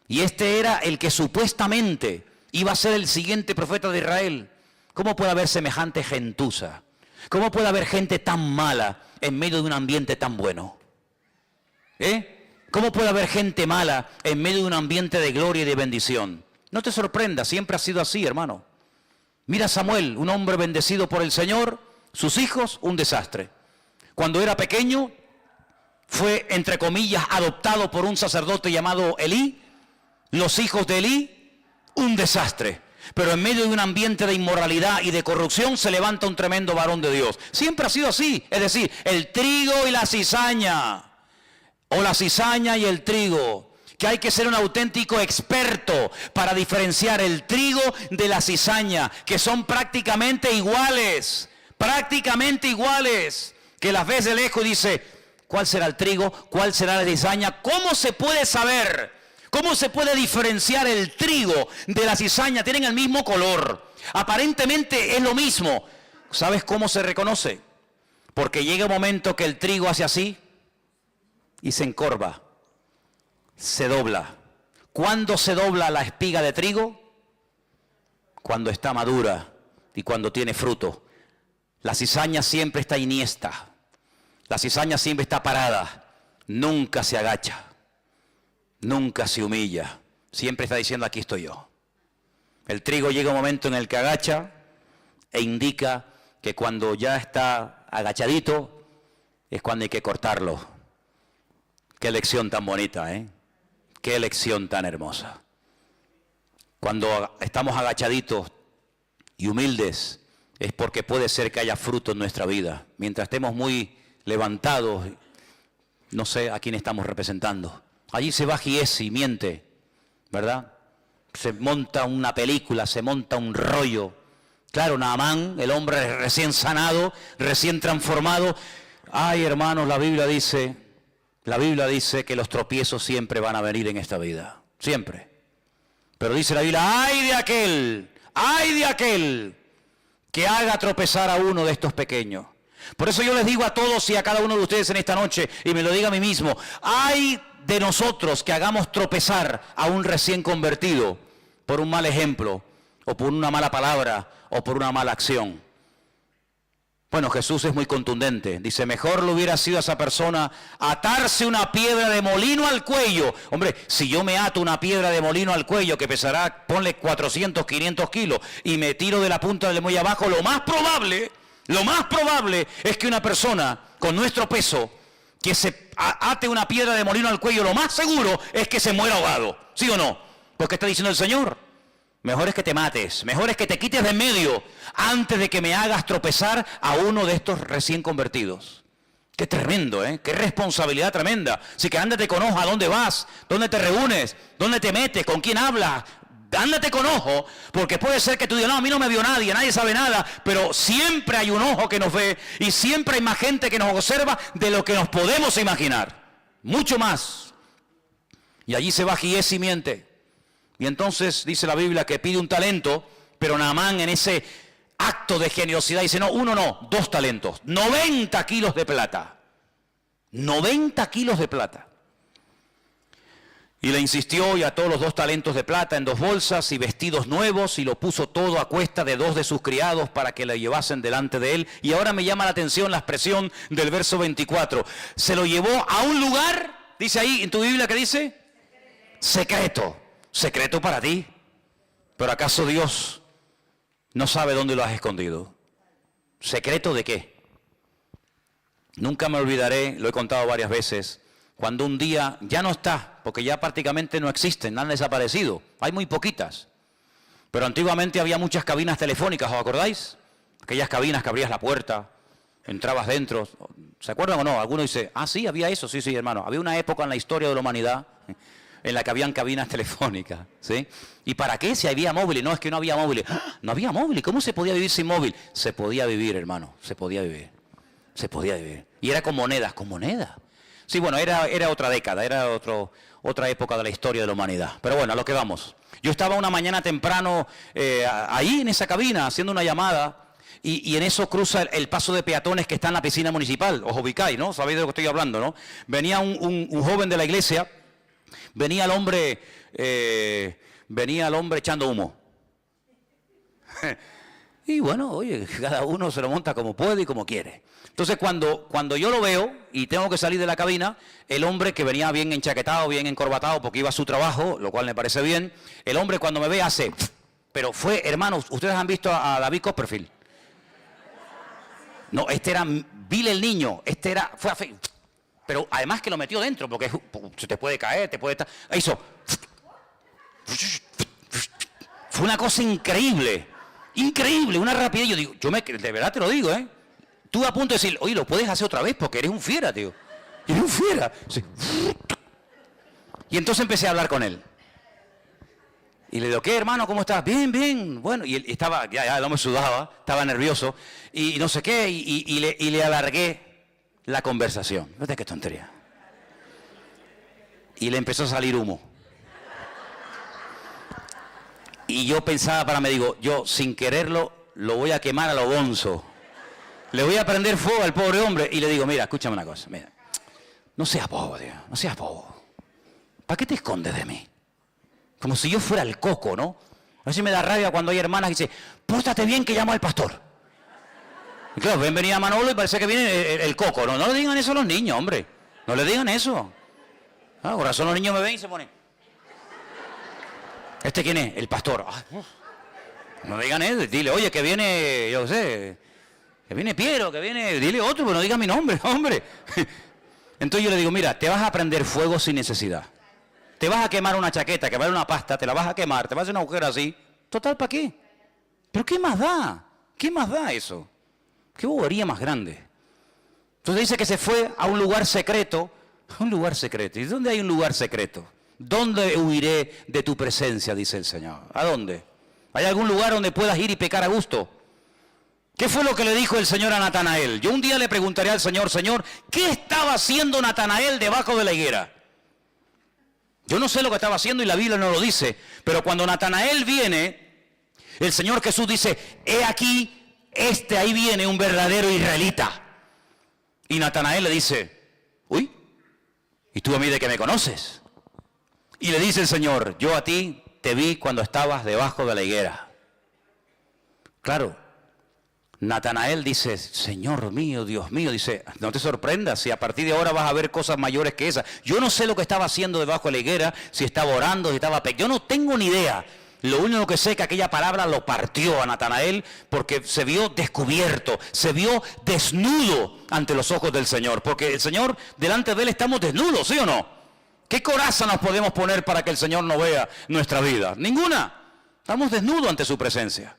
y este era el que supuestamente iba a ser el siguiente profeta de Israel. ¿Cómo puede haber semejante gentuza? ¿Cómo puede haber gente tan mala en medio de un ambiente tan bueno? ¿Cómo puede haber gente mala en medio de un ambiente de gloria y de bendición? No te sorprendas, siempre ha sido así, hermano. Mira a Samuel, un hombre bendecido por el Señor, sus hijos, un desastre. Cuando era pequeño, fue, entre comillas, adoptado por un sacerdote llamado Elí. Los hijos de Elí, un desastre. Pero en medio de un ambiente de inmoralidad y de corrupción se levanta un tremendo varón de Dios. Siempre ha sido así. Es decir, el trigo y la cizaña. O la cizaña y el trigo. Que hay que ser un auténtico experto para diferenciar el trigo de la cizaña. Que son prácticamente iguales. Prácticamente iguales. Que las ves de lejos y dice, ¿cuál será el trigo? ¿Cuál será la cizaña? ¿Cómo se puede saber? ¿Cómo se puede diferenciar el trigo de la cizaña? Tienen el mismo color. Aparentemente es lo mismo. ¿Sabes cómo se reconoce? Porque llega un momento que el trigo hace así y se encorva, se dobla. ¿Cuándo se dobla la espiga de trigo? Cuando está madura y cuando tiene fruto. La cizaña siempre está iniesta. La cizaña siempre está parada. Nunca se agacha. Nunca se humilla, siempre está diciendo aquí estoy yo. El trigo llega un momento en el que agacha e indica que cuando ya está agachadito es cuando hay que cortarlo. Qué lección tan bonita, ¿eh? Qué lección tan hermosa. Cuando estamos agachaditos y humildes es porque puede ser que haya fruto en nuestra vida. Mientras estemos muy levantados, no sé a quién estamos representando. Allí se va Giesi y miente, ¿verdad? Se monta una película, se monta un rollo. Claro, Naamán, el hombre recién sanado, recién transformado. Ay, hermanos, la Biblia dice que los tropiezos siempre van a venir en esta vida. Siempre. Pero dice la Biblia, ay de aquel que haga tropezar a uno de estos pequeños. Por eso yo les digo a todos y a cada uno de ustedes en esta noche, y me lo digo a mí mismo, ay de nosotros que hagamos tropezar a un recién convertido por un mal ejemplo, o por una mala palabra, o por una mala acción. Bueno, Jesús es muy contundente. Dice, mejor le hubiera sido a esa persona atarse una piedra de molino al cuello. Hombre, si yo me ato una piedra de molino al cuello que pesará, ponle 400, 500 kilos, y me tiro de la punta del muelle abajo, lo más probable es que una persona con nuestro peso que se ate una piedra de molino al cuello, lo más seguro es que se muera ahogado. ¿Sí o no? Porque está diciendo el Señor, mejor es que te mates, mejor es que te quites de en medio antes de que me hagas tropezar a uno de estos recién convertidos. Qué tremendo, ¿eh? Qué responsabilidad tremenda. Así que ándate con ojo a dónde vas, dónde te reúnes, dónde te metes, con quién hablas. Ándate con ojo, porque puede ser que tú digas, no, a mí no me vio nadie, nadie sabe nada, pero siempre hay un ojo que nos ve y siempre hay más gente que nos observa de lo que nos podemos imaginar. Mucho más. Y allí se va Giesi y miente. Y entonces dice la Biblia que pide un talento, pero Naamán en ese acto de generosidad dice, no, 1 no, 2 talentos, 90 kilos de plata. 90 kilos de plata. Y le insistió y ató los 2 talentos de plata en 2 bolsas y vestidos nuevos y lo puso todo a cuesta de 2 de sus criados para que le llevasen delante de él. Y ahora me llama la atención la expresión del verso 24. Se lo llevó a un lugar, dice ahí en tu Biblia, ¿qué dice? Secreto. Secreto para ti. Pero ¿acaso Dios no sabe dónde lo has escondido? ¿Secreto de qué? Nunca me olvidaré, lo he contado varias veces, cuando un día ya no está, porque ya prácticamente no existen, han desaparecido, hay muy poquitas. Pero antiguamente había muchas cabinas telefónicas, ¿os acordáis? Aquellas cabinas que abrías la puerta, entrabas dentro. ¿Se acuerdan o no? Alguno dice, ah, sí, había eso. Sí, hermano. Había una época en la historia de la humanidad en la que habían cabinas telefónicas, ¿sí? ¿Y para qué? Si había móviles. No, es que no había móviles. ¡Ah! No había móviles. ¿Cómo se podía vivir sin móvil? Se podía vivir, hermano. Se podía vivir. Se podía vivir. Y era con monedas. ¿Con monedas? Sí, bueno, era otra década. Era otra época de la historia de la humanidad. Pero bueno, a lo que vamos. Yo estaba una mañana temprano ahí en esa cabina haciendo una llamada. Y en eso cruza el paso de peatones que está en la piscina municipal. Os ubicáis, ¿no? Sabéis de lo que estoy hablando, ¿no? Venía un joven de la iglesia, venía el hombre echando humo. Y bueno, oye, cada uno se lo monta como puede y como quiere. Entonces cuando yo lo veo y tengo que salir de la cabina, el hombre que venía bien enchaquetado, bien encorbatado porque iba a su trabajo, lo cual me parece bien, el hombre cuando me ve hace... Pero fue, hermanos, ustedes han visto a David Copperfield. No, este era Bill el niño, fue a fe, pero además que lo metió dentro, porque se te puede caer, te puede estar, hizo, fue una cosa increíble, una rapidez, yo digo, de verdad te lo digo, estuve a punto de decir, oye, lo puedes hacer otra vez porque eres un fiera, tío, eres un fiera, sí. Y entonces empecé a hablar con él. Y le digo, ¿qué, hermano? ¿Cómo estás? Bien, bien. Bueno, y él estaba, ya el hombre sudaba, estaba nervioso, y no sé qué, y le alargué la conversación. Fíjate qué tontería. Y le empezó a salir humo. Y yo pensaba para mí, digo, yo sin quererlo lo voy a quemar a lo bonzo. Le voy a prender fuego al pobre hombre. Y le digo, mira, escúchame una cosa, mira. No seas bobo, tío, no seas bobo. ¿Para qué te escondes de mí? Como si yo fuera el coco, ¿no? A veces me da rabia cuando hay hermanas que dicen, pórtate bien que llamo al pastor. Y claro, ven venir a Manolo y parece que viene el coco, ¿no? No le digan eso a los niños, hombre. No le digan eso. Ah, por razón los niños me ven y se ponen. ¿Este quién es? El pastor. Ah, no digan eso, dile, oye, que viene, yo qué sé, que viene Piero, que viene, dile otro, pero no diga mi nombre, hombre. Entonces yo le digo, mira, te vas a prender fuego sin necesidad. Te vas a quemar una chaqueta, que vale una pasta, te la vas a quemar, te vas a hacer una agujero así. Total, ¿para qué? ¿Pero qué más da? ¿Qué más da eso? ¿Qué bobería más grande? Entonces dice que se fue a un lugar secreto. A un lugar secreto. ¿Y dónde hay un lugar secreto? ¿Dónde huiré de tu presencia? Dice el Señor. ¿A dónde? ¿Hay algún lugar donde puedas ir y pecar a gusto? ¿Qué fue lo que le dijo el Señor a Natanael? Yo un día le preguntaré al Señor, Señor, ¿qué estaba haciendo Natanael debajo de la higuera? Yo no sé lo que estaba haciendo y la Biblia no lo dice, pero cuando Natanael viene, el Señor Jesús dice, he aquí, ahí viene un verdadero israelita. Y Natanael le dice, uy, ¿y tú a mí de qué me conoces? Y le dice el Señor, yo a ti te vi cuando estabas debajo de la higuera. Claro, Natanael dice, Señor mío, Dios mío, dice, no te sorprendas si a partir de ahora vas a ver cosas mayores que esas. Yo no sé lo que estaba haciendo debajo de la higuera, si estaba orando, si estaba... Yo no tengo ni idea. Lo único que sé es que aquella palabra lo partió a Natanael porque se vio descubierto, se vio desnudo ante los ojos del Señor. Porque el Señor, delante de Él estamos desnudos, ¿sí o no? ¿Qué coraza nos podemos poner para que el Señor no vea nuestra vida? Ninguna. Estamos desnudos ante su presencia.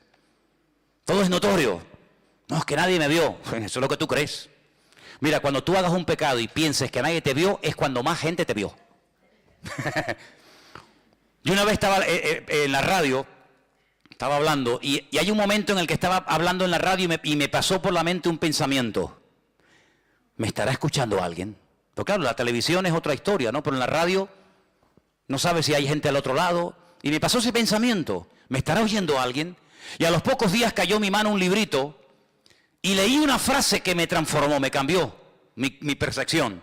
Todo es notorio. No, es que nadie me vio. Eso es lo que tú crees. Mira, cuando tú hagas un pecado y pienses que nadie te vio, es cuando más gente te vio. Yo una vez estaba en la radio, estaba hablando, y hay un momento en el que estaba hablando en la radio y me pasó por la mente un pensamiento. ¿Me estará escuchando alguien? Porque claro, la televisión es otra historia, ¿no? Pero en la radio no sabes si hay gente al otro lado. Y me pasó ese pensamiento. ¿Me estará oyendo alguien? Y a los pocos días cayó en mi mano un librito y leí una frase que me transformó, me cambió mi percepción.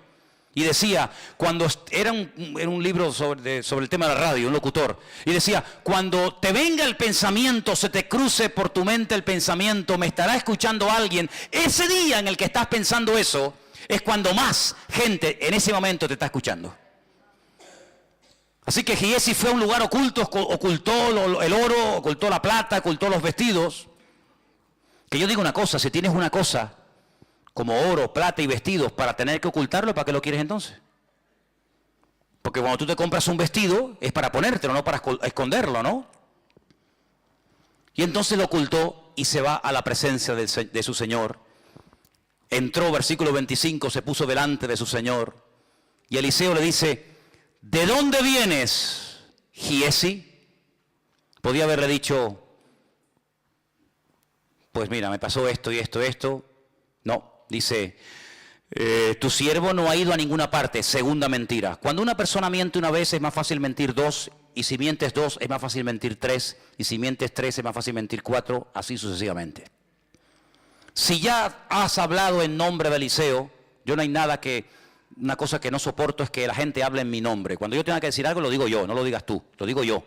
Y decía, cuando era un libro sobre el tema de la radio, un locutor, y decía, cuando te venga el pensamiento, se te cruce por tu mente el pensamiento, me estará escuchando alguien, ese día en el que estás pensando eso, es cuando más gente en ese momento te está escuchando. Así que Giesi fue a un lugar oculto, ocultó el oro, ocultó la plata, ocultó los vestidos. Que yo digo una cosa, si tienes una cosa como oro, plata y vestidos para tener que ocultarlo, ¿para qué lo quieres entonces? Porque cuando tú te compras un vestido es para ponértelo, no para esconderlo, ¿no? Y entonces lo ocultó y se va a la presencia de su Señor. Entró, versículo 25, se puso delante de su Señor. Y Eliseo le dice, ¿de dónde vienes, Giesi? Podía haberle dicho, pues mira, me pasó esto y esto, esto. No, dice, tu siervo no ha ido a ninguna parte. Segunda mentira. Cuando una persona miente una vez es más fácil mentir dos, y si mientes dos es más fácil mentir tres, y si mientes tres es más fácil mentir cuatro, así sucesivamente. Si ya has hablado en nombre de Eliseo, yo no hay nada que, una cosa que no soporto es que la gente hable en mi nombre. Cuando yo tenga que decir algo lo digo yo, no lo digas tú, lo digo yo.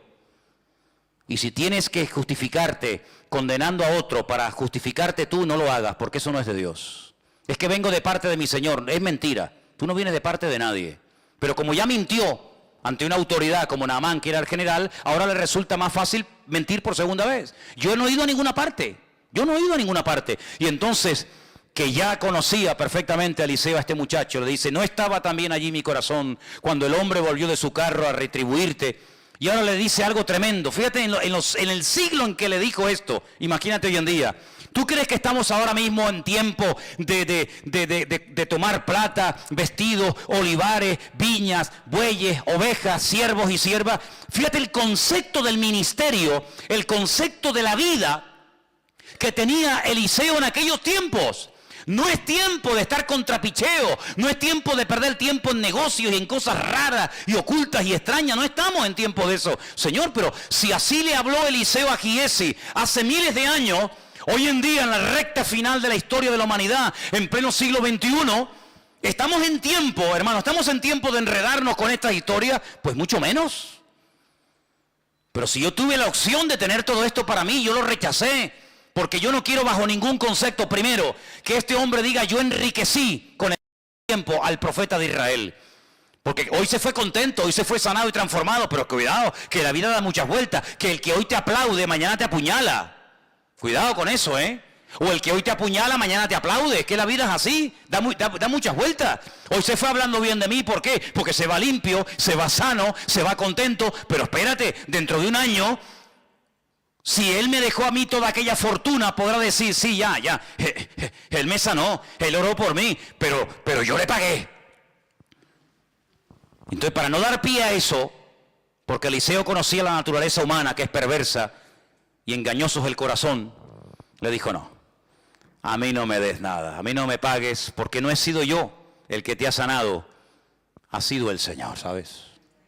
Y si tienes que justificarte condenando a otro para justificarte tú, no lo hagas, porque eso no es de Dios. Es que vengo de parte de mi Señor, es mentira. Tú no vienes de parte de nadie. Pero como ya mintió ante una autoridad como Naamán, que era el general, ahora le resulta más fácil mentir por segunda vez. Yo no he ido a ninguna parte. Yo no he ido a ninguna parte. Y entonces, que ya conocía perfectamente a Eliseo, a este muchacho, le dice, ¿no estaba también allí mi corazón cuando el hombre volvió de su carro a retribuirte? Y ahora le dice algo tremendo. Fíjate en el siglo en que le dijo esto. Imagínate hoy en día. ¿Tú crees que estamos ahora mismo en tiempo de tomar plata, vestidos, olivares, viñas, bueyes, ovejas, siervos y siervas? Fíjate el concepto del ministerio, el concepto de la vida que tenía Eliseo en aquellos tiempos. No es tiempo de estar con trapicheo, no es tiempo de perder tiempo en negocios y en cosas raras y ocultas y extrañas, no estamos en tiempo de eso. Señor, pero si así le habló Eliseo a Giesi hace miles de años, hoy en día en la recta final de la historia de la humanidad, en pleno siglo XXI, estamos en tiempo, hermano, estamos en tiempo de enredarnos con esta historia, pues mucho menos. Pero si yo tuve la opción de tener todo esto para mí, yo lo rechacé. Porque yo no quiero bajo ningún concepto, primero, que este hombre diga yo enriquecí con el tiempo al profeta de Israel. Porque hoy se fue contento, hoy se fue sanado y transformado, pero cuidado, que la vida da muchas vueltas, que el que hoy te aplaude, mañana te apuñala. Cuidado con eso, ¿eh? O el que hoy te apuñala, mañana te aplaude, que la vida es así, da muchas vueltas. Hoy se fue hablando bien de mí, ¿por qué? Porque se va limpio, se va sano, se va contento, pero espérate, dentro de un año... Si él me dejó a mí toda aquella fortuna, podrá decir, sí, ya, él me sanó, él oró por mí, pero yo le pagué. Entonces, para no dar pie a eso, porque Eliseo conocía la naturaleza humana, que es perversa, y engañoso es el corazón, le dijo, no, a mí no me des nada, a mí no me pagues, porque no he sido yo el que te ha sanado, ha sido el Señor, ¿sabes?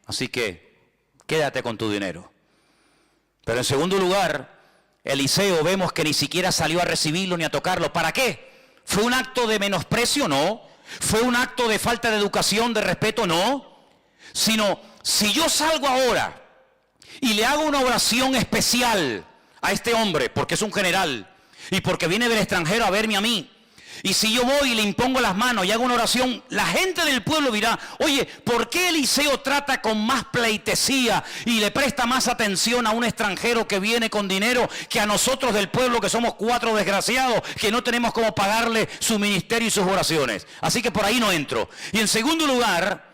Así que, quédate con tu dinero. Pero en segundo lugar, Eliseo vemos que ni siquiera salió a recibirlo ni a tocarlo. ¿Para qué? ¿Fue un acto de menosprecio? No. ¿Fue un acto de falta de educación, de respeto? No. Sino, si yo salgo ahora y le hago una oración especial a este hombre, porque es un general y porque viene del extranjero a verme a mí, y si yo voy y le impongo las manos y hago una oración, la gente del pueblo dirá, oye, ¿por qué Eliseo trata con más pleitesía y le presta más atención a un extranjero que viene con dinero que a nosotros del pueblo, que somos 4 desgraciados, que no tenemos cómo pagarle su ministerio y sus oraciones? Así que por ahí no entro. Y en segundo lugar,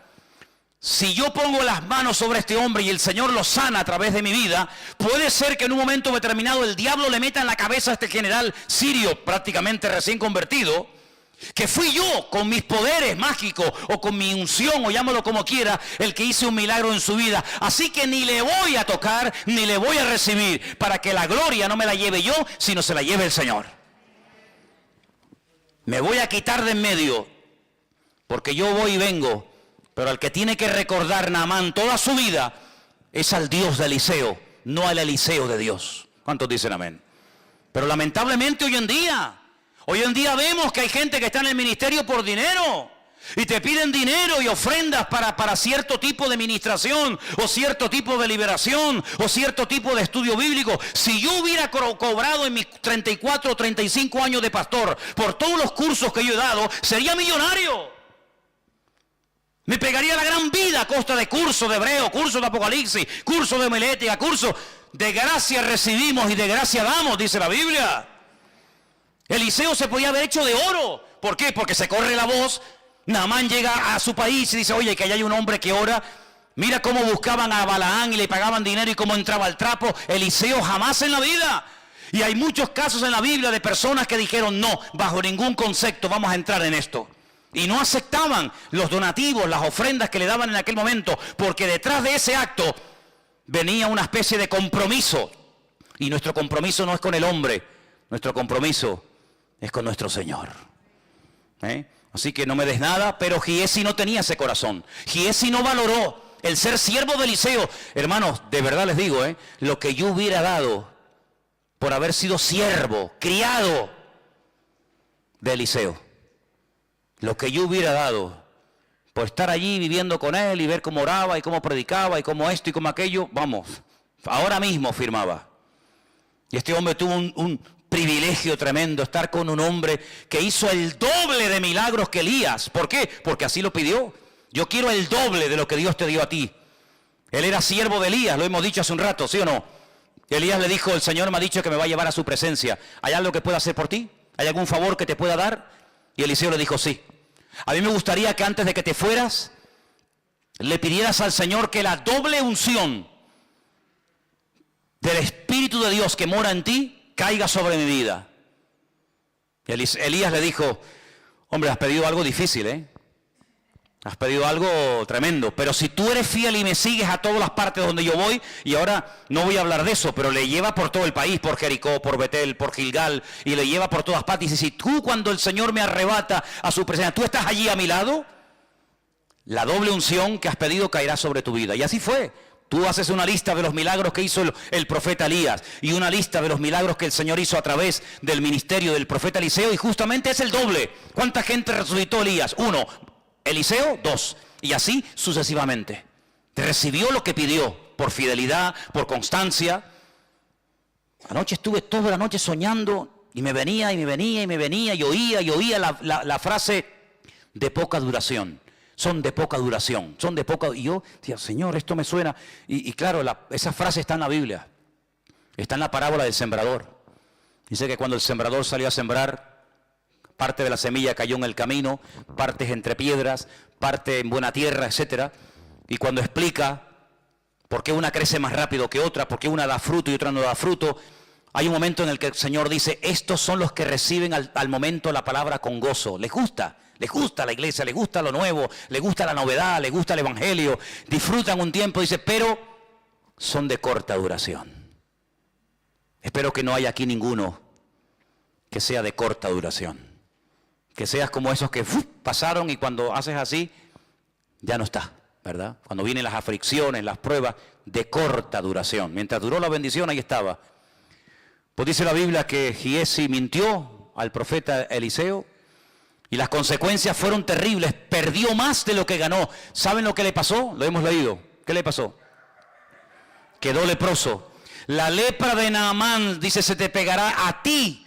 si yo pongo las manos sobre este hombre y el Señor lo sana a través de mi vida, puede ser que en un momento determinado el diablo le meta en la cabeza a este general sirio, prácticamente recién convertido, que fui yo con mis poderes mágicos o con mi unción, o llámalo como quiera, el que hice un milagro en su vida. Así que ni le voy a tocar, ni le voy a recibir, para que la gloria no me la lleve yo, sino se la lleve el Señor. Me voy a quitar de en medio, porque yo voy y vengo. Pero al que tiene que recordar Naamán toda su vida es al Dios de Eliseo, no al Eliseo de Dios. ¿Cuántos dicen amén? Pero lamentablemente hoy en día vemos que hay gente que está en el ministerio por dinero. Y te piden dinero y ofrendas para cierto tipo de ministración, o cierto tipo de liberación, o cierto tipo de estudio bíblico. Si yo hubiera cobrado en mis 34 o 35 años de pastor por todos los cursos que yo he dado, sería millonario. Me pegaría la gran vida a costa de cursos de hebreo, cursos de apocalipsis, cursos de homilética, cursos de gracia recibimos y de gracia damos, dice la Biblia. Eliseo se podía haber hecho de oro. ¿Por qué? Porque se corre la voz. Naamán llega a su país y dice, oye, que allá hay un hombre que ora. Mira cómo buscaban a Balaán y le pagaban dinero y cómo entraba al trapo. Eliseo jamás en la vida. Y hay muchos casos en la Biblia de personas que dijeron, no, bajo ningún concepto vamos a entrar en esto. Y no aceptaban los donativos, las ofrendas que le daban en aquel momento, porque detrás de ese acto venía una especie de compromiso. Y nuestro compromiso no es con el hombre, nuestro compromiso es con nuestro Señor. Así que no me des nada, pero Giesi no tenía ese corazón. Giesi no valoró el ser siervo de Eliseo. Hermanos, de verdad les digo, lo que yo hubiera dado por haber sido siervo, criado de Eliseo. Lo que yo hubiera dado por estar allí viviendo con él y ver cómo oraba y cómo predicaba y cómo esto y cómo aquello, vamos, ahora mismo firmaba. Y este hombre tuvo un privilegio tremendo, estar con un hombre que hizo el doble de milagros que Elías. ¿Por qué? Porque así lo pidió. Yo quiero el doble de lo que Dios te dio a ti. Él era siervo de Elías, lo hemos dicho hace un rato, ¿sí o no? Elías le dijo, el Señor me ha dicho que me va a llevar a su presencia. ¿Hay algo que pueda hacer por ti? ¿Hay algún favor que te pueda dar? Y Eliseo le dijo, sí. A mí me gustaría que antes de que te fueras, le pidieras al Señor que la doble unción del Espíritu de Dios que mora en ti, caiga sobre mi vida. Elías le dijo, hombre, has pedido algo difícil, Has pedido algo tremendo, pero si tú eres fiel y me sigues a todas las partes donde yo voy, y ahora no voy a hablar de eso, pero le lleva por todo el país, por Jericó, por Betel, por Gilgal, y le lleva por todas partes, y dice, si tú cuando el Señor me arrebata a su presencia, tú estás allí a mi lado, la doble unción que has pedido caerá sobre tu vida. Y así fue. Tú haces una lista de los milagros que hizo el profeta Elías y una lista de los milagros que el Señor hizo a través del ministerio del profeta Eliseo, y justamente es el doble. ¿Cuánta gente resucitó Elías? 1. Eliseo, 2. Y así sucesivamente. Recibió lo que pidió por fidelidad, por constancia. Anoche estuve toda la noche soñando y me venía y oía la frase de poca duración. Son de poca duración, son de poca... Y yo decía, Señor, esto me suena. Y claro, esa frase está en la Biblia. Está en la parábola del sembrador. Dice que cuando el sembrador salió a sembrar, parte de la semilla cayó en el camino, partes entre piedras, parte en buena tierra, etc. Y cuando explica por qué una crece más rápido que otra, por qué una da fruto y otra no da fruto, hay un momento en el que el Señor dice, estos son los que reciben al momento la palabra con gozo. Les gusta la iglesia, les gusta lo nuevo, les gusta la novedad, les gusta el evangelio, disfrutan un tiempo, dice, pero son de corta duración. Espero que no haya aquí ninguno que sea de corta duración. Que seas como esos que pasaron y cuando haces así, ya no está, ¿verdad? Cuando vienen las aflicciones, las pruebas, de corta duración. Mientras duró la bendición, ahí estaba. Pues dice la Biblia que Giesi mintió al profeta Eliseo y las consecuencias fueron terribles. Perdió más de lo que ganó. ¿Saben lo que le pasó? Lo hemos leído. ¿Qué le pasó? Quedó leproso. La lepra de Naamán, dice, se te pegará a ti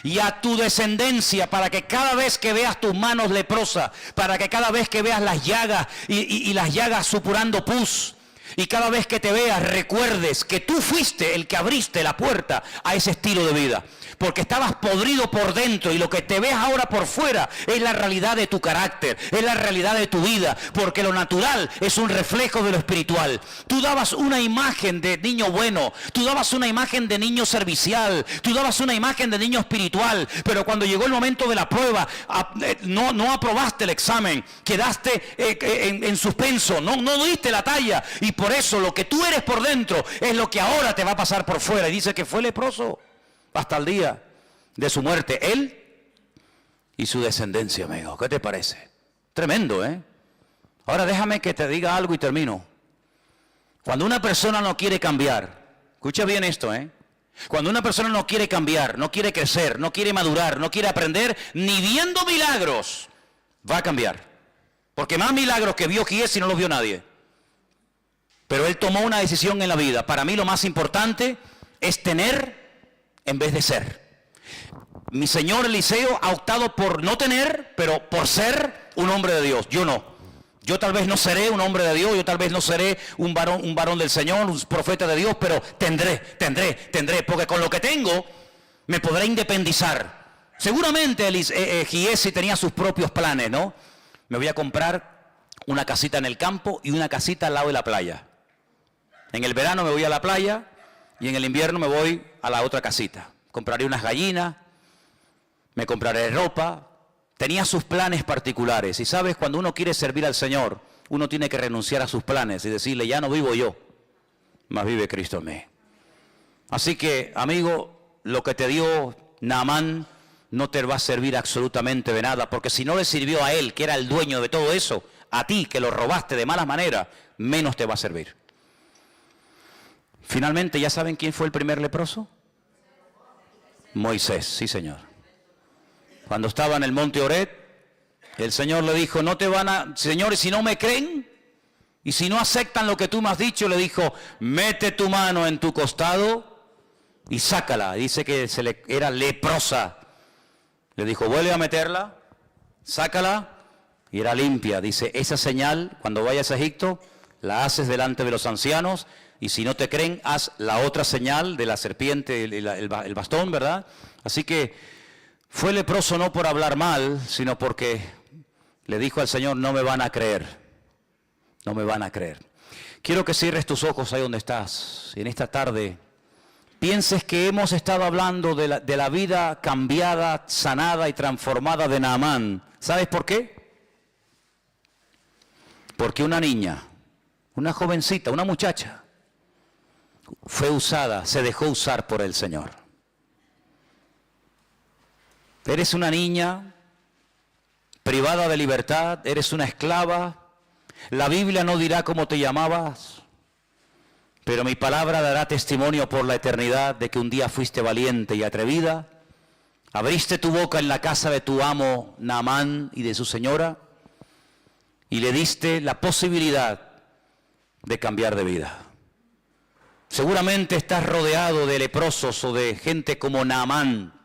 y a tu descendencia, para que cada vez que veas tus manos leprosas, para que cada vez que veas las llagas y las llagas supurando pus, y cada vez que te veas recuerdes que tú fuiste el que abriste la puerta a ese estilo de vida, porque estabas podrido por dentro y lo que te ves ahora por fuera es la realidad de tu carácter, es la realidad de tu vida, porque lo natural es un reflejo de lo espiritual. Tú dabas una imagen de niño bueno, tú dabas una imagen de niño servicial, tú dabas una imagen de niño espiritual, pero cuando llegó el momento de la prueba, no aprobaste el examen, quedaste en suspenso, no diste la talla, y por eso lo que tú eres por dentro es lo que ahora te va a pasar por fuera. Y dice que fue leproso hasta el día de su muerte, él y su descendencia, amigo. ¿Qué te parece? Tremendo, ¿eh? Ahora déjame que te diga algo y termino. Cuando una persona no quiere cambiar, escucha bien esto, ¿eh? Cuando una persona no quiere cambiar, no quiere crecer, no quiere madurar, no quiere aprender, ni viendo milagros, va a cambiar. Porque más milagros que vio Giesi no los vio nadie. Pero él tomó una decisión en la vida. Para mí lo más importante es tener en vez de ser. Mi señor Eliseo ha optado por no tener, pero por ser un hombre de Dios. Yo no. Yo tal vez no seré un hombre de Dios, yo tal vez no seré un varón del Señor, un profeta de Dios, pero tendré, porque con lo que tengo me podré independizar. Seguramente Giesi tenía sus propios planes, ¿no? Me voy a comprar una casita en el campo y una casita al lado de la playa. En el verano me voy a la playa y en el invierno me voy a la otra casita. Compraré unas gallinas, me compraré ropa. Tenía sus planes particulares. Y sabes, cuando uno quiere servir al Señor, uno tiene que renunciar a sus planes y decirle, ya no vivo yo, mas vive Cristo en mí. Así que, amigo, lo que te dio Naamán no te va a servir absolutamente de nada, porque si no le sirvió a él, que era el dueño de todo eso, a ti, que lo robaste de mala manera, menos te va a servir. Finalmente, ¿ya saben quién fue el primer leproso? Moisés, sí señor. Cuando estaba en el monte Horeb, el Señor le dijo, no te van a... Señores, si no me creen, y si no aceptan lo que tú me has dicho, le dijo, mete tu mano en tu costado y sácala. Dice que era leprosa. Le dijo, vuelve a meterla, sácala, y era limpia. Dice, esa señal, cuando vayas a Egipto, la haces delante de los ancianos, y si no te creen, haz la otra señal de la serpiente, el bastón, ¿verdad? Así que fue leproso no por hablar mal, sino porque le dijo al Señor, no me van a creer, no me van a creer. Quiero que cierres tus ojos ahí donde estás, y en esta tarde pienses que hemos estado hablando de la vida cambiada, sanada y transformada de Naamán. ¿Sabes por qué? Porque una niña, una jovencita, una muchacha, fue usada, se dejó usar por el Señor. Eres una niña privada de libertad, eres una esclava. La Biblia no dirá cómo te llamabas, pero mi palabra dará testimonio por la eternidad de que un día fuiste valiente y atrevida, abriste tu boca en la casa de tu amo Naamán y de su señora, y le diste la posibilidad de cambiar de vida. Seguramente estás rodeado de leprosos o de gente como Naamán,